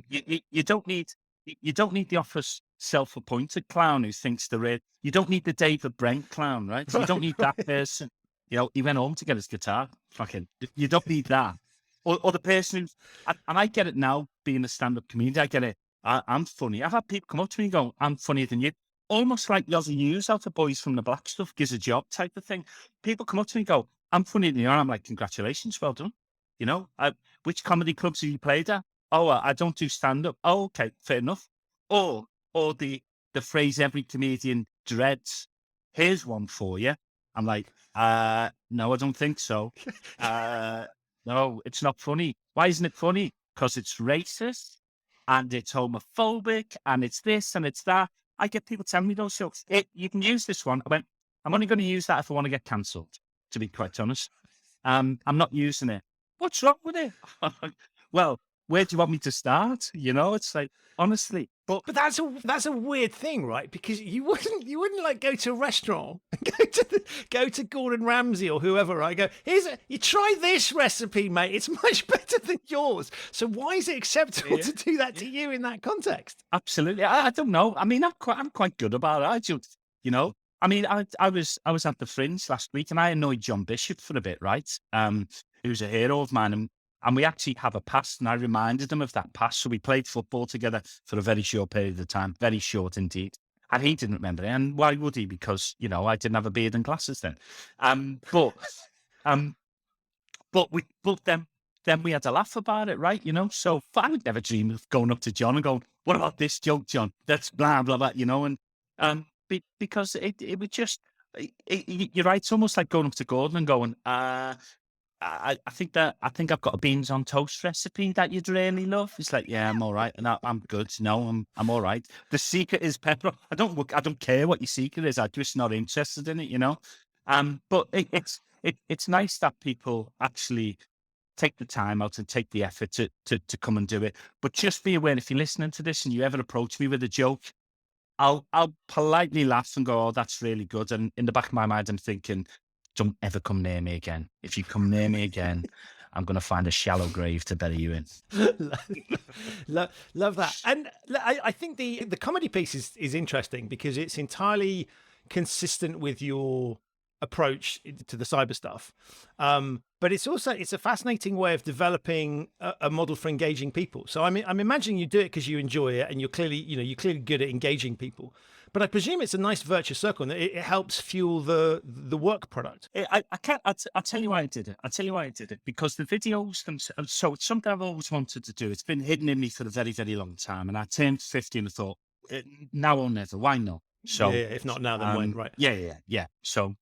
You don't need the office self-appointed clown who thinks they're it. You don't need the David Brent clown, right? You don't need that person. He went home to get his guitar. Fucking, you don't need that. Or the person who's, and I get it now, being a stand-up comedian, I get it. I'm funny. I've had people come up to me and go, "I'm funnier than you." Almost like Yozzy Hughes out of Boys from the Black Stuff gives a job type of thing. People come up to me and go, "I'm funnier than you." And I'm like, "Congratulations, well done." Which comedy clubs have you played at? "Oh, I don't do stand-up." "Oh, okay, fair enough." Or the phrase every comedian dreads, "Here's one for you." I'm like, no, I don't think so. No, it's not funny. Why isn't it funny? Because it's racist and it's homophobic and it's this and it's that. I get people telling me those jokes. You can use this one. I went, I'm only going to use that if I want to get cancelled, to be quite honest. I'm not using it. What's wrong with it? Well, where do you want me to start? It's like, honestly. But that's a weird thing, right? Because you wouldn't like go to a restaurant, go to Gordon Ramsay or whoever, right? Go, you try this recipe, mate. It's much better than yours. So why is it acceptable to do that to you in that context? Absolutely. I don't know. I mean, I'm quite good about it. I just, I mean, I was at the Fringe last week and I annoyed John Bishop for a bit, right? Who's a hero of mine. And we actually have a past, and I reminded him of that past. So we played football together for a very short period of time, very short indeed. And he didn't remember it. And why would he? Because, I didn't have a beard and glasses then. But then we had a laugh about it, right? So I would never dream of going up to John and going, "What about this joke, John? That's blah, blah, blah," and because it would just, you're right. It's almost like going up to Gordon and going, I think I've got a beans on toast recipe that you'd really love. It's like, yeah, I'm all right, and I'm good. No, I'm all right. The secret is pepper. I don't care what your secret is. I'm just not interested in it, But it's nice that people actually take the time out and take the effort to come and do it. But just be aware, if you're listening to this and you ever approach me with a joke, I'll politely laugh and go, "Oh, that's really good." And in the back of my mind, I'm thinking, "Don't ever come near me again. If you come near me again, I'm going to find a shallow grave to bury you in." Love that. And I think the comedy piece is interesting because it's entirely consistent with your approach to the cyber stuff. But it's a fascinating way of developing a model for engaging people. So I'm imagining you do it because you enjoy it and you're clearly good at engaging people. But I presume it's a nice virtuous circle, and it helps fuel the work product. I can't. I'll tell you why I did it. I'll tell you why I did it, because the videos themselves. So it's something I've always wanted to do. It's been hidden in me for a very, very long time, and I turned 50 and I thought, now or never. Why not? So if not now, then when? Right? Yeah. So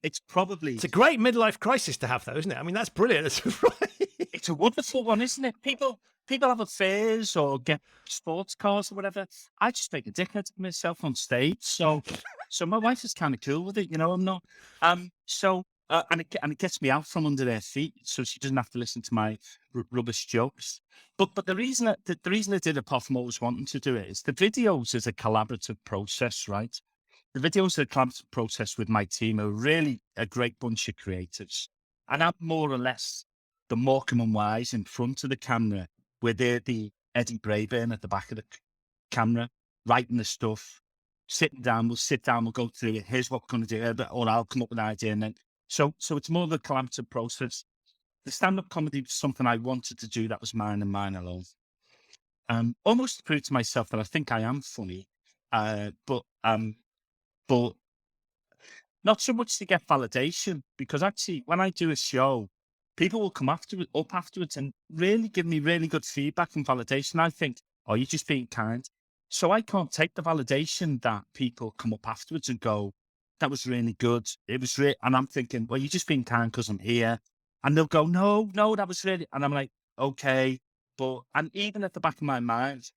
it's probably it's a great midlife crisis to have, though, isn't it? I mean, that's brilliant. That's right. It's a wonderful one, isn't it? People have affairs or get sports cars or whatever. I just make a dickhead of myself on stage. So my wife is kind of cool with it. I'm not. And it gets me out from under their feet, so she doesn't have to listen to my rubbish jokes. But the reason I did it, apart from always wanting to do it, is the videos is a collaborative process, right? The videos are a collaborative process with my team, who are really a great bunch of creatives, and I'm more or less the Morecambe and Wise in front of the camera, where they're the Eddie Brayburn at the back of the camera, writing the stuff, sitting down, we'll sit down, we'll go through it, here's what we're going to do, or I'll come up with an idea. And then, so it's more of a collaborative process. The stand-up comedy was something I wanted to do that was mine and mine alone. Almost to prove to myself that I think I am funny, but not so much to get validation, because actually when I do a show, people will come up afterwards and really give me really good feedback and validation. I think, oh, you're just being kind. So I can't take the validation that people come up afterwards and go, that was really good. It was real. And I'm thinking, well, you're just being kind because I'm here. And they'll go, no, that was really, and I'm like, okay. And even at the back of my mind,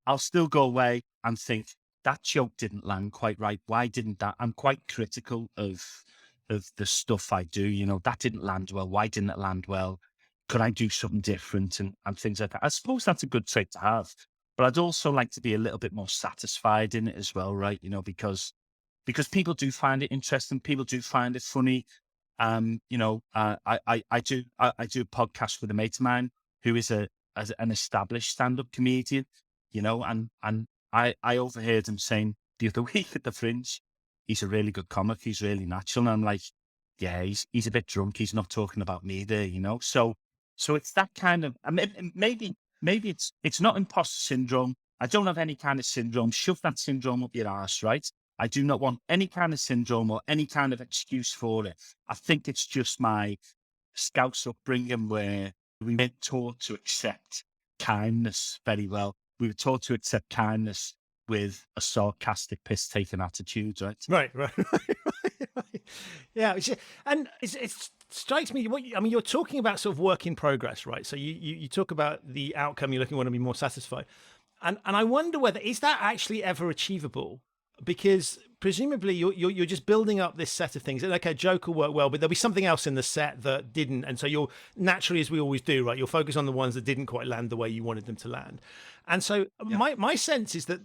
I'll still go away and think, that joke didn't land quite right. Why didn't that? I'm quite critical of the stuff I do. That didn't land well. Why didn't it land well? Could I do something different and things like that? I suppose that's a good trait to have, but I'd also like to be a little bit more satisfied in it as well, right? Because people do find it interesting. People do find it funny. I do a podcast with a mate of mine who is an established stand-up comedian, and I overheard him saying the other week at the Fringe, he's a really good comic, he's really natural. And I'm like, yeah, he's a bit drunk, he's not talking about me there, So it's that kind of, maybe it's not imposter syndrome. I don't have any kind of syndrome. Shove that syndrome up your arse, right? I do not want any kind of syndrome or any kind of excuse for it. I think it's just my Scouse upbringing, where we weren't taught to accept kindness very well. We were taught to accept kindness with a sarcastic, piss-taking attitude, right? Right. Yeah, and it strikes me. You're talking about sort of work in progress, right? So you talk about the outcome you're looking, want to be more satisfied, and I wonder whether is that actually ever achievable, because presumably you're just building up this set of things. And okay, joke will work well, but there'll be something else in the set that didn't, and so you'll naturally, as we always do, right, you'll focus on the ones that didn't quite land the way you wanted them to land. And so my sense is that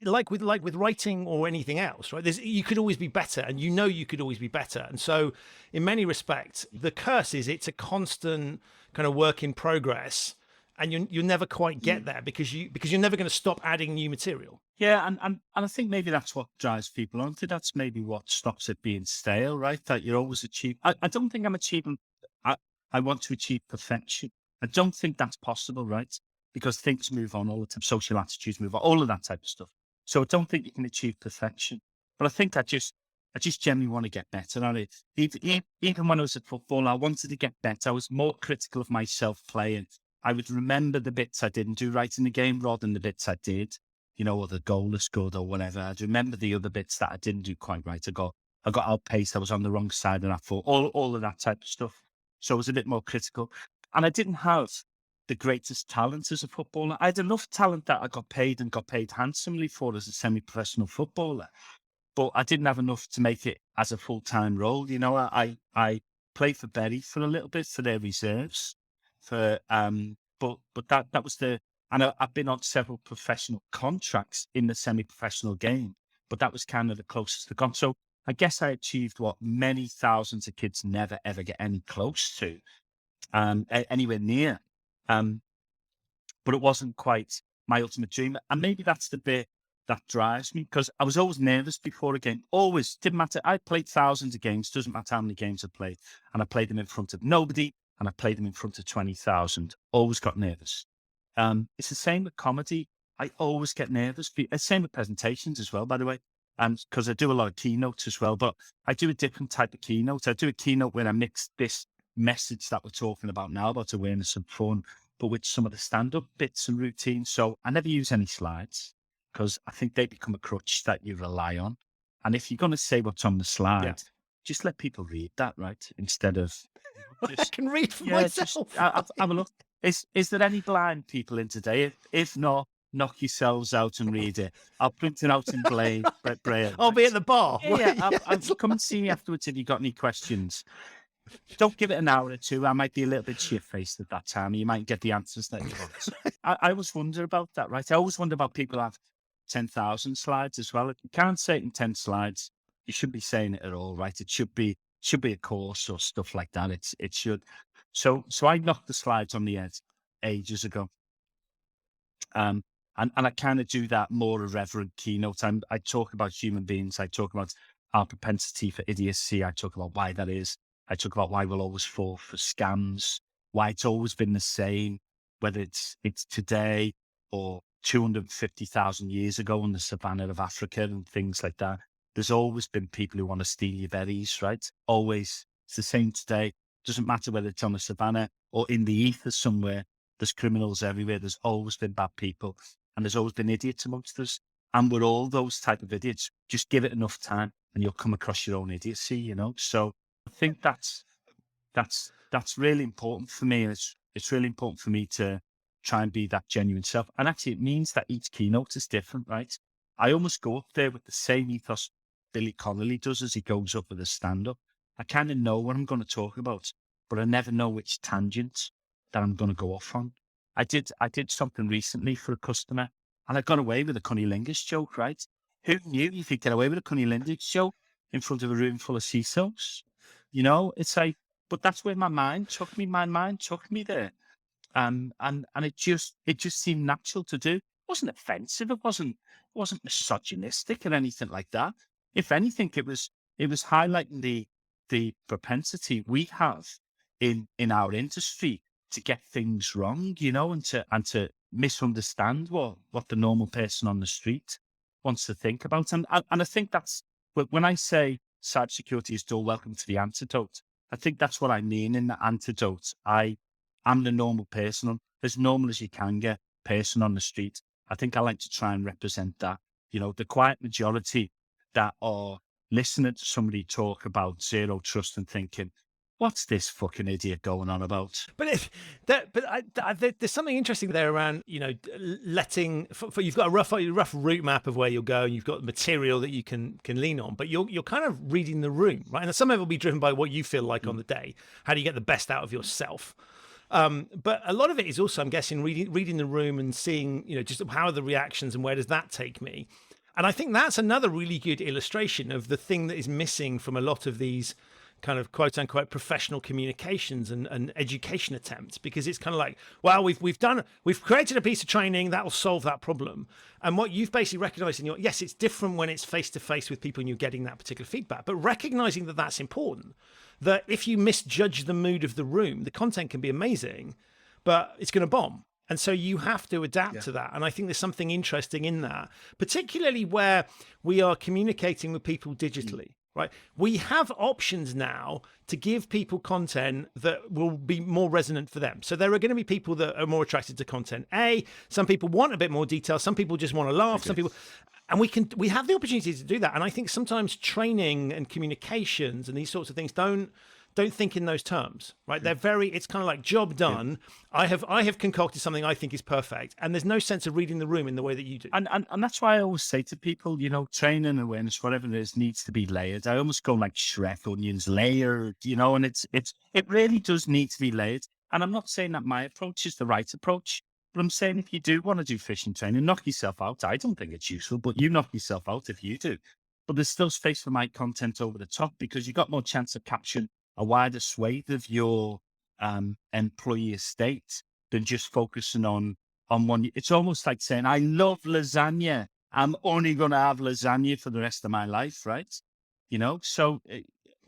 like with writing or anything else, right, you could always be better, and you could always be better. And so in many respects, the curse is it's a constant kind of work in progress, and you'll never quite get there because you're never going to stop adding new material. Yeah, and I think maybe that's what drives people on. I think that's maybe what stops it being stale, right? That you're always achieving. I don't think I'm achieving. I want to achieve perfection. I don't think that's possible, right? Because things move on all the time. Social attitudes move on, all of that type of stuff. So I don't think you can achieve perfection. But I think I just generally want to get better at it. Even when I was at football, I wanted to get better. I was more critical of myself playing. I would remember the bits I didn't do right in the game rather than the bits I did, or the goal is good or whatever. I'd remember the other bits that I didn't do quite right. I got outpaced. I was on the wrong side of that foot, all of that type of stuff. So I was a bit more critical. And I didn't have the greatest talent as a footballer. I had enough talent that I got paid handsomely for as a semi-professional footballer, but I didn't have enough to make it as a full-time role. I played for Bury for a little bit for their reserves. But that was and I've been on several professional contracts in the semi-professional game, but that was kind of the closest to gone. So I guess I achieved what many thousands of kids never ever get any close to, anywhere near. But it wasn't quite my ultimate dream, and maybe that's the bit that drives me, because I was always nervous before a game. Always, didn't matter. I played thousands of games, doesn't matter how many games I played, and I played them in front of nobody. And I played them in front of 20,000. Always got nervous. It's the same with comedy. I always get nervous. Same with presentations as well, by the way. Because I do a lot of keynotes as well, but I do a different type of keynote. I do a keynote where I mix this message that we're talking about now about awareness and fun, but with some of the stand-up bits and routines. So I never use any slides because I think they become a crutch that you rely on. And if you're going to say what's on the slide, just let people read that, right? Instead of I can read for myself. Have a look. Is there any blind people in today? If not, knock yourselves out and read it. I'll print it out in Braille. I'll be at the bar. I'll come and see you afterwards if you've got any questions. Don't give it an hour or two. I might be a little bit shit-faced at that time. You might get the answers that you want. I always wonder about that, right? I always wonder about people who have 10,000 slides as well. If you can't say it in 10 slides, you shouldn't be saying it at all, right? It should be a course or stuff like that. It should. So I knocked the slides on the head ages ago. And I kind of do that more irreverent keynote. I talk about human beings. I talk about our propensity for idiocy. I talk about why that is. I talk about why we'll always fall for scams, why it's always been the same, whether it's today or 250,000 years ago in the savannah of Africa and things like that. There's always been people who want to steal your berries, right? Always. It's the same today. Doesn't matter whether it's on the savannah or in the ether somewhere. There's criminals everywhere. There's always been bad people. And there's always been idiots amongst us. And we're all those type of idiots. Just give it enough time and you'll come across your own idiocy, you know? So I think that's really important for me. It's really important for me to try and be that genuine self. And actually it means that each keynote is different, right? I almost go up there with the same ethos Billy Connolly does as he goes up with a stand-up. I kind of know what I'm going to talk about, but I never know which tangent that I'm going to go off on. I did something recently for a customer and I got away with a cunnilingus joke, right? Who knew you could get away with a cunnilingus joke in front of a room full of CISOs? You know, it's like, but that's where my mind took me. My mind took me there. And it just seemed natural to do. It wasn't offensive. It wasn't misogynistic or anything like that. If anything, it was highlighting the propensity we have in our industry to get things wrong, you know, and to misunderstand what the normal person on the street wants to think about. And I think that's when I say cybersecurity is still welcome to the antidote, I think that's what I mean in the antidote. I'm the normal person, as normal as you can get, person on the street. I think I like to try and represent that, you know, the quiet majority that are listening to somebody talk about zero trust and thinking, what's this fucking idiot going on about? But there's something interesting there around, you know, letting for you've got a rough route map of where you'll go, and you've got material that you can lean on, but you're kind of reading the room, right? And some of it will be driven by what you feel like on the day. How do you get the best out of yourself? But a lot of it is also, I'm guessing, reading the room and seeing, you know, just how are the reactions and where does that take me? And I think that's another really good illustration of the thing that is missing from a lot of these kind of quote unquote professional communications and education attempts, because it's kind of like, well, we've created a piece of training that will solve that problem. And what you've basically recognized in yes, it's different when it's face to face with people and you're getting that particular feedback, but recognizing that that's important, that if you misjudge the mood of the room, the content can be amazing, but it's going to bomb. And so you have to adapt to that. And I think there's something interesting in that, particularly where we are communicating with people digitally, right? We have options now to give people content that will be more resonant for them. So there are going to be people that are more attracted to content. Some people want a bit more detail. Some people just want to laugh. Okay. Some people, and we have the opportunity to do that. And I think sometimes training and communications and these sorts of things don't think in those terms, right? It's kind of like job done. Yeah. I have concocted something I think is perfect, and there's no sense of reading the room in the way that you do. And that's why I always say to people, you know, training, awareness, whatever it is, needs to be layered. I almost go like Shrek onions, layered, you know, and it really does need to be layered. And I'm not saying that my approach is the right approach, but I'm saying if you do want to do phishing training, knock yourself out. I don't think it's useful, but you knock yourself out if you do. But there's still space for my content over the top, because you've got more chance of capturing a wider swathe of your employee estate than just focusing on one. It's almost like saying, I love lasagna. I'm only going to have lasagna for the rest of my life, right? You know, so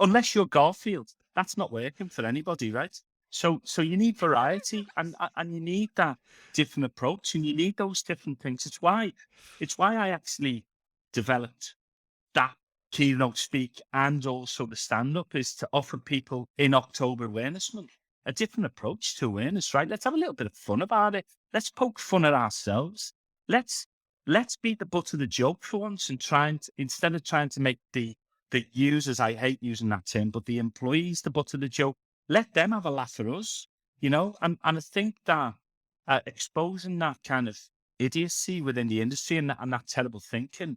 unless you're Garfield, that's not working for anybody, right? So you need variety, and you need that different approach, and you need those different things. It's why I actually developed that keynote speak and also the stand up, is to offer people in October Awareness Month a different approach to awareness, right? Let's have a little bit of fun about it. Let's poke fun at ourselves. Let's let's be the butt of the joke for once, and instead of trying to make the users, I hate using that term, but the employees the butt of the joke, let them have a laugh at us, and I think that exposing that kind of idiocy within the industry, and that terrible thinking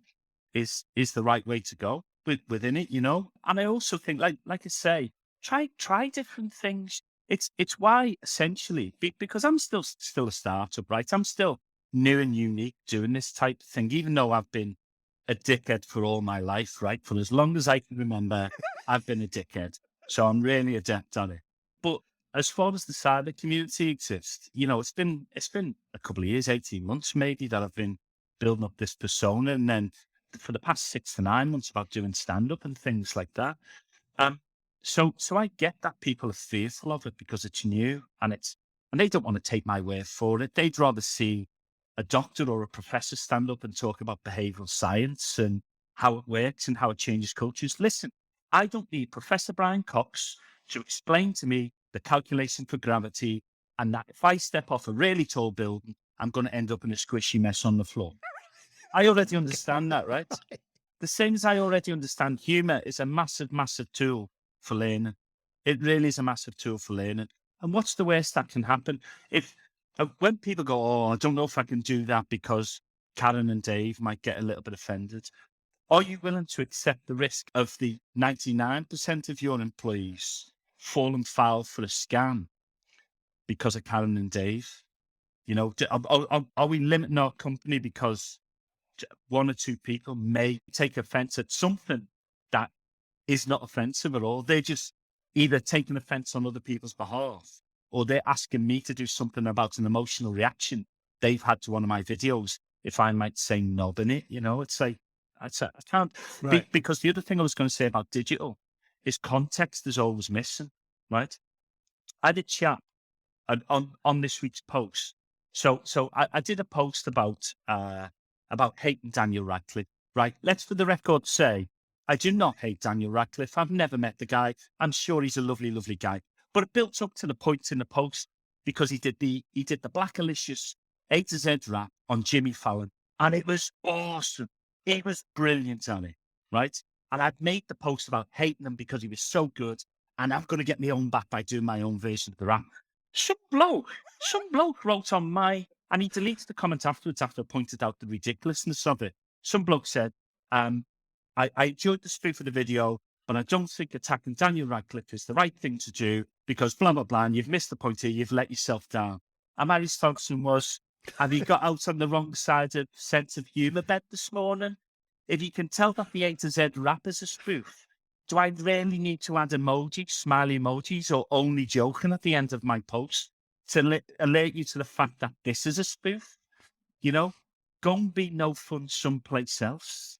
is the right way to go within it. And I also think, like I say, try different things. It's why, essentially, because I'm still a startup, right? I'm still new and unique doing this type of thing, even though I've been a dickhead for all my life, right? For as long as I can remember, I've been a dickhead. So I'm really adept at it. But as far as the cyber community exists, it's been a couple of years, 18 months maybe, that I've been building up this persona. And then for the past 6 to 9 months, about doing stand-up and things like that. Um, so I get that people are fearful of it because it's new, and they don't want to take my word for it. They'd rather see a doctor or a professor stand up and talk about behavioral science and how it works and how it changes cultures. Listen, I don't need Professor Brian Cox to explain to me the calculation for gravity, and that if I step off a really tall building, I'm going to end up in a squishy mess on the floor. I already understand that, right? The same as I already understand humor is a massive, massive tool for learning. It really is a massive tool for learning. And what's the worst that can happen? When people go, oh, I don't know if I can do that because Karen and Dave might get a little bit offended. Are you willing to accept the risk of the 99% of your employees falling foul for a scam because of Karen and Dave? Are we limiting our company because one or two people may take offense at something that is not offensive at all? They're just either taking offense on other people's behalf, or they're asking me to do something about an emotional reaction they've had to one of my videos, if I might say knob in it. It's like, I can't, Right. because the other thing I was going to say about digital is context is always missing, right? I did chat on this week's post. So I did a post about hating Daniel Radcliffe, right? Let's, for the record, say I do not hate Daniel Radcliffe. I've never met the guy. I'm sure he's a lovely, lovely guy. But it built up to the point in the post because he did the Blackalicious A to Z rap on Jimmy Fallon, and it was awesome. He was brilliant on it, right? And I'd made the post about hating him because he was so good, and I'm going to get my own back by doing my own version of the rap. Some bloke wrote on and he deleted the comment afterwards after I pointed out the ridiculousness of it. Some bloke said, I enjoyed the spoof of the video, but I don't think attacking Daniel Radcliffe is the right thing to do because blah, blah, blah, and you've missed the point here, you've let yourself down. And my response was, have you got out on the wrong side of sense of humour bed this morning? If you can tell that the A to Z rap is a spoof, do I really need to add emojis, smiley emojis, or only joking at the end of my post to alert you to the fact that this is a spoof? Go and be no fun someplace else.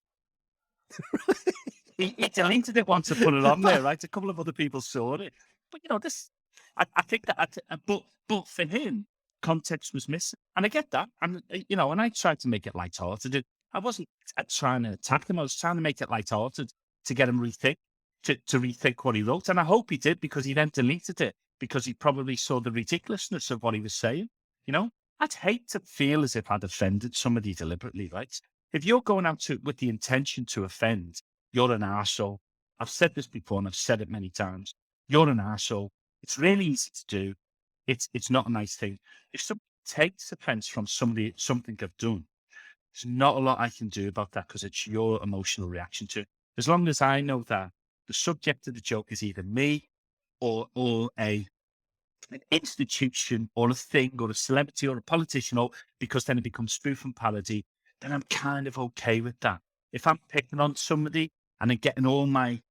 He deleted it once to put it on there, right? A couple of other people saw it. But, I think that, but for him, context was missing. And I get that. And, and I tried to make it lighthearted. I wasn't trying to attack him. I was trying to make it lighthearted to get him to rethink what he wrote. And I hope he did, because he then deleted it because he probably saw the ridiculousness of what he was saying. I'd hate to feel as if I'd offended somebody deliberately, right? If you're going out with the intention to offend, you're an arsehole. I've said this before and I've said it many times. You're an arsehole. It's really easy to do. It's not a nice thing. If somebody takes offense from something I've done, there's not a lot I can do about that because it's your emotional reaction to it. As long as I know that the subject of the joke is either me or an institution or a thing or a celebrity or a politician, or because then it becomes spoof and parody, then I'm kind of okay with that. If I'm picking on somebody and then getting all my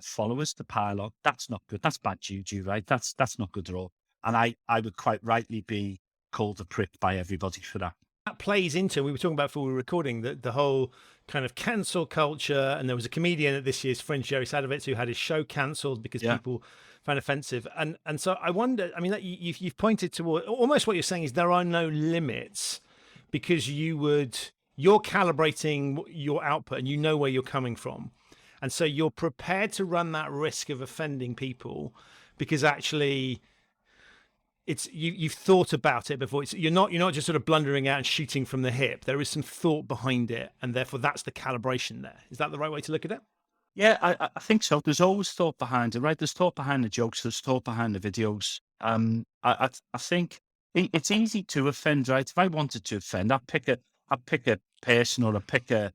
followers to pile on, that's not good. That's bad juju, right? That's not good at all. And I would quite rightly be called a prick by everybody for that. plays into, we were talking about before we were recording, the whole kind of cancel culture. And there was a comedian at this year's Fringe, Jerry Sadowitz, who had his show cancelled because people found offensive. And so I wonder, I mean, you've pointed toward almost what you're saying is there are no limits, because you're calibrating your output and you know where you're coming from. And so you're prepared to run that risk of offending people because actually you've thought about it before. You're not just sort of blundering out and shooting from the hip. There is some thought behind it, and therefore that's the calibration there. Is that the right way to look at it? Yeah, I think so. There's always thought behind it, right? There's thought behind the jokes. There's thought behind the videos. I think it's easy to offend, right? If I wanted to offend, I'd pick a person, or I'd pick a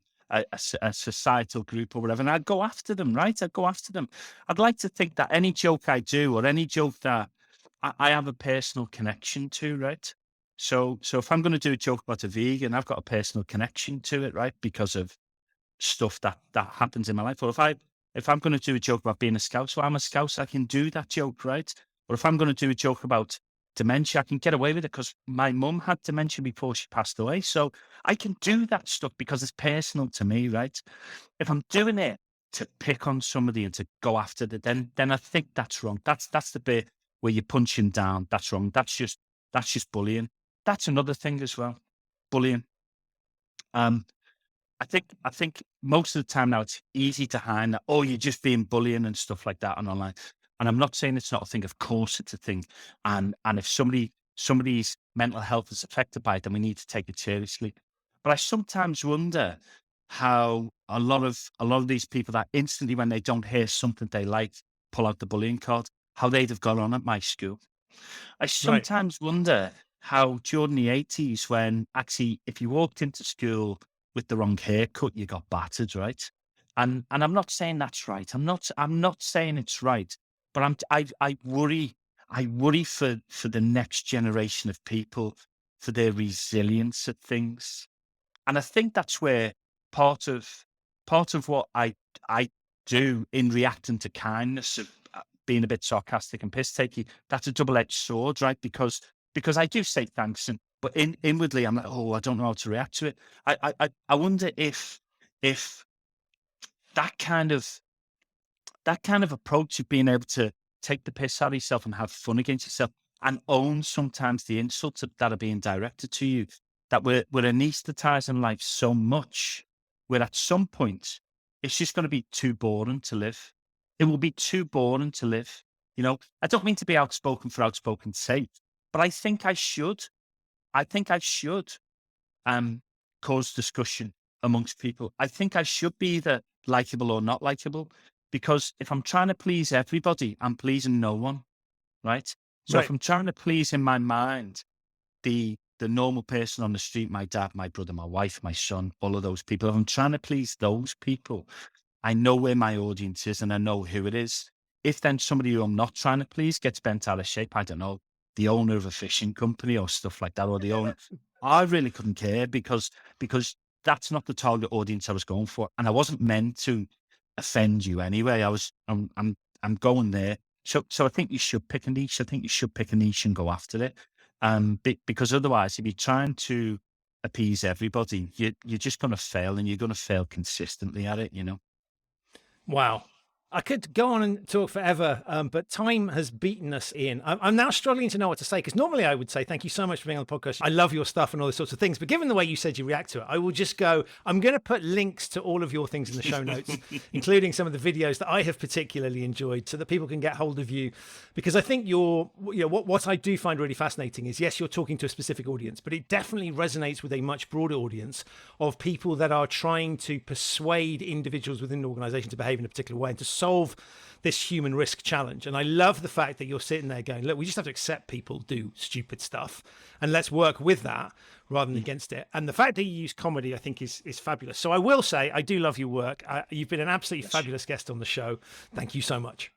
societal group or whatever, and I'd go after them, right? I'd go after them. I'd like to think that any joke I do, or any joke that I have a personal connection to, right? So if I'm going to do a joke about a vegan, I've got a personal connection to it, right? Because of stuff that happens in my life. Or if I'm going to do a joke about being a Scouse, well, I'm a Scouse, I can do that joke, right? Or if I'm going to do a joke about dementia, I can get away with it because my mum had dementia before she passed away. So I can do that stuff because it's personal to me, right? If I'm doing it to pick on somebody and to go after it, then I think that's wrong. That's the bit where you're punching down. That's wrong. That's just bullying. That's another thing as well. Bullying. I think most of the time now it's easy to hide that, oh, you're just being bullying and stuff like that on online. And I'm not saying it's not a thing. Of course it's a thing. And if somebody's mental health is affected by it, then we need to take it seriously. But I sometimes wonder how a lot of these people that instantly, when they don't hear something they like, pull out the bullying card, how they'd have gone on at my school. I sometimes wonder how during the 80s, when actually if you walked into school with the wrong haircut, you got battered, right? And I'm not saying that's right. I'm not saying it's right. But I worry for the next generation of people, for their resilience at things. And I think that's where part of what I do in reacting to kindness, of being a bit sarcastic and piss takey, that's a double-edged sword, right? Because I do say thanks, but inwardly I'm like, oh, I don't know how to react to it. I wonder if that kind of approach of being able to take the piss out of yourself and have fun against yourself and own sometimes the insults that are being directed to you, that we're anesthetizing life so much where at some point it's just going to be too boring to live. It will be too boring to live. You know, I don't mean to be outspoken for outspoken's sake, but I think I should cause discussion amongst people. I think I should be either likable or not likable, because if I'm trying to please everybody, I'm pleasing no one, right? So if I'm trying to please, in my mind, the normal person on the street, my dad, my brother, my wife, my son, all of those people, if I'm trying to please those people, I know where my audience is and I know who it is. If then somebody who I'm not trying to please gets bent out of shape, I don't know, the owner of a fishing company or stuff like that, or the owner, I really couldn't care because that's not the target audience I was going for. And I wasn't meant to offend you anyway. I'm going there. So I think you should pick a niche. I think you should pick a niche and go after it. Because otherwise, if you're trying to appease everybody, you're just going to fail, and you're going to fail consistently at it, you know? Wow. I could go on and talk forever, but time has beaten us, Ian. I'm now struggling to know what to say, because normally I would say, thank you so much for being on the podcast. I love your stuff and all those sorts of things. But given the way you said you react to it, I will just go, I'm going to put links to all of your things in the show notes, including some of the videos that I have particularly enjoyed, so that people can get hold of you. Because I think what I do find really fascinating is, yes, you're talking to a specific audience, but it definitely resonates with a much broader audience of people that are trying to persuade individuals within an organization to behave in a particular way and to solve this human risk challenge. And I love the fact that you're sitting there going, look, we just have to accept people do stupid stuff and let's work with that rather than against it. And the fact that you use comedy, I think is fabulous. So I will say, I do love your work. You've been an absolutely fabulous guest on the show. Thank you so much.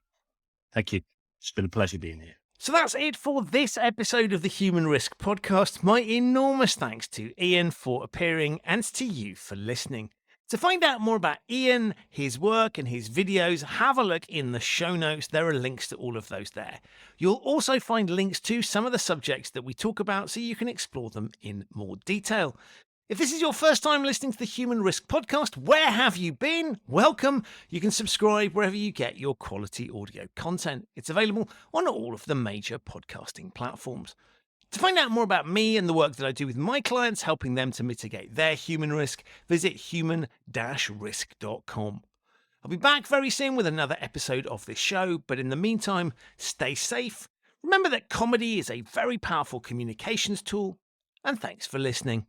Thank you. It's been a pleasure being here. So that's it for this episode of the Human Risk Podcast. My enormous thanks to Ian for appearing and to you for listening. To find out more about Ian, his work and his videos, have a look in the show notes. There are links to all of those there. You'll also find links to some of the subjects that we talk about so you can explore them in more detail. If this is your first time listening to the Human Risk Podcast, where have you been? Welcome. You can subscribe wherever you get your quality audio content. It's available on all of the major podcasting platforms. To find out more about me and the work that I do with my clients, helping them to mitigate their human risk, visit human-risk.com. I'll be back very soon with another episode of this show, but in the meantime, stay safe. Remember that comedy is a very powerful communications tool, and thanks for listening.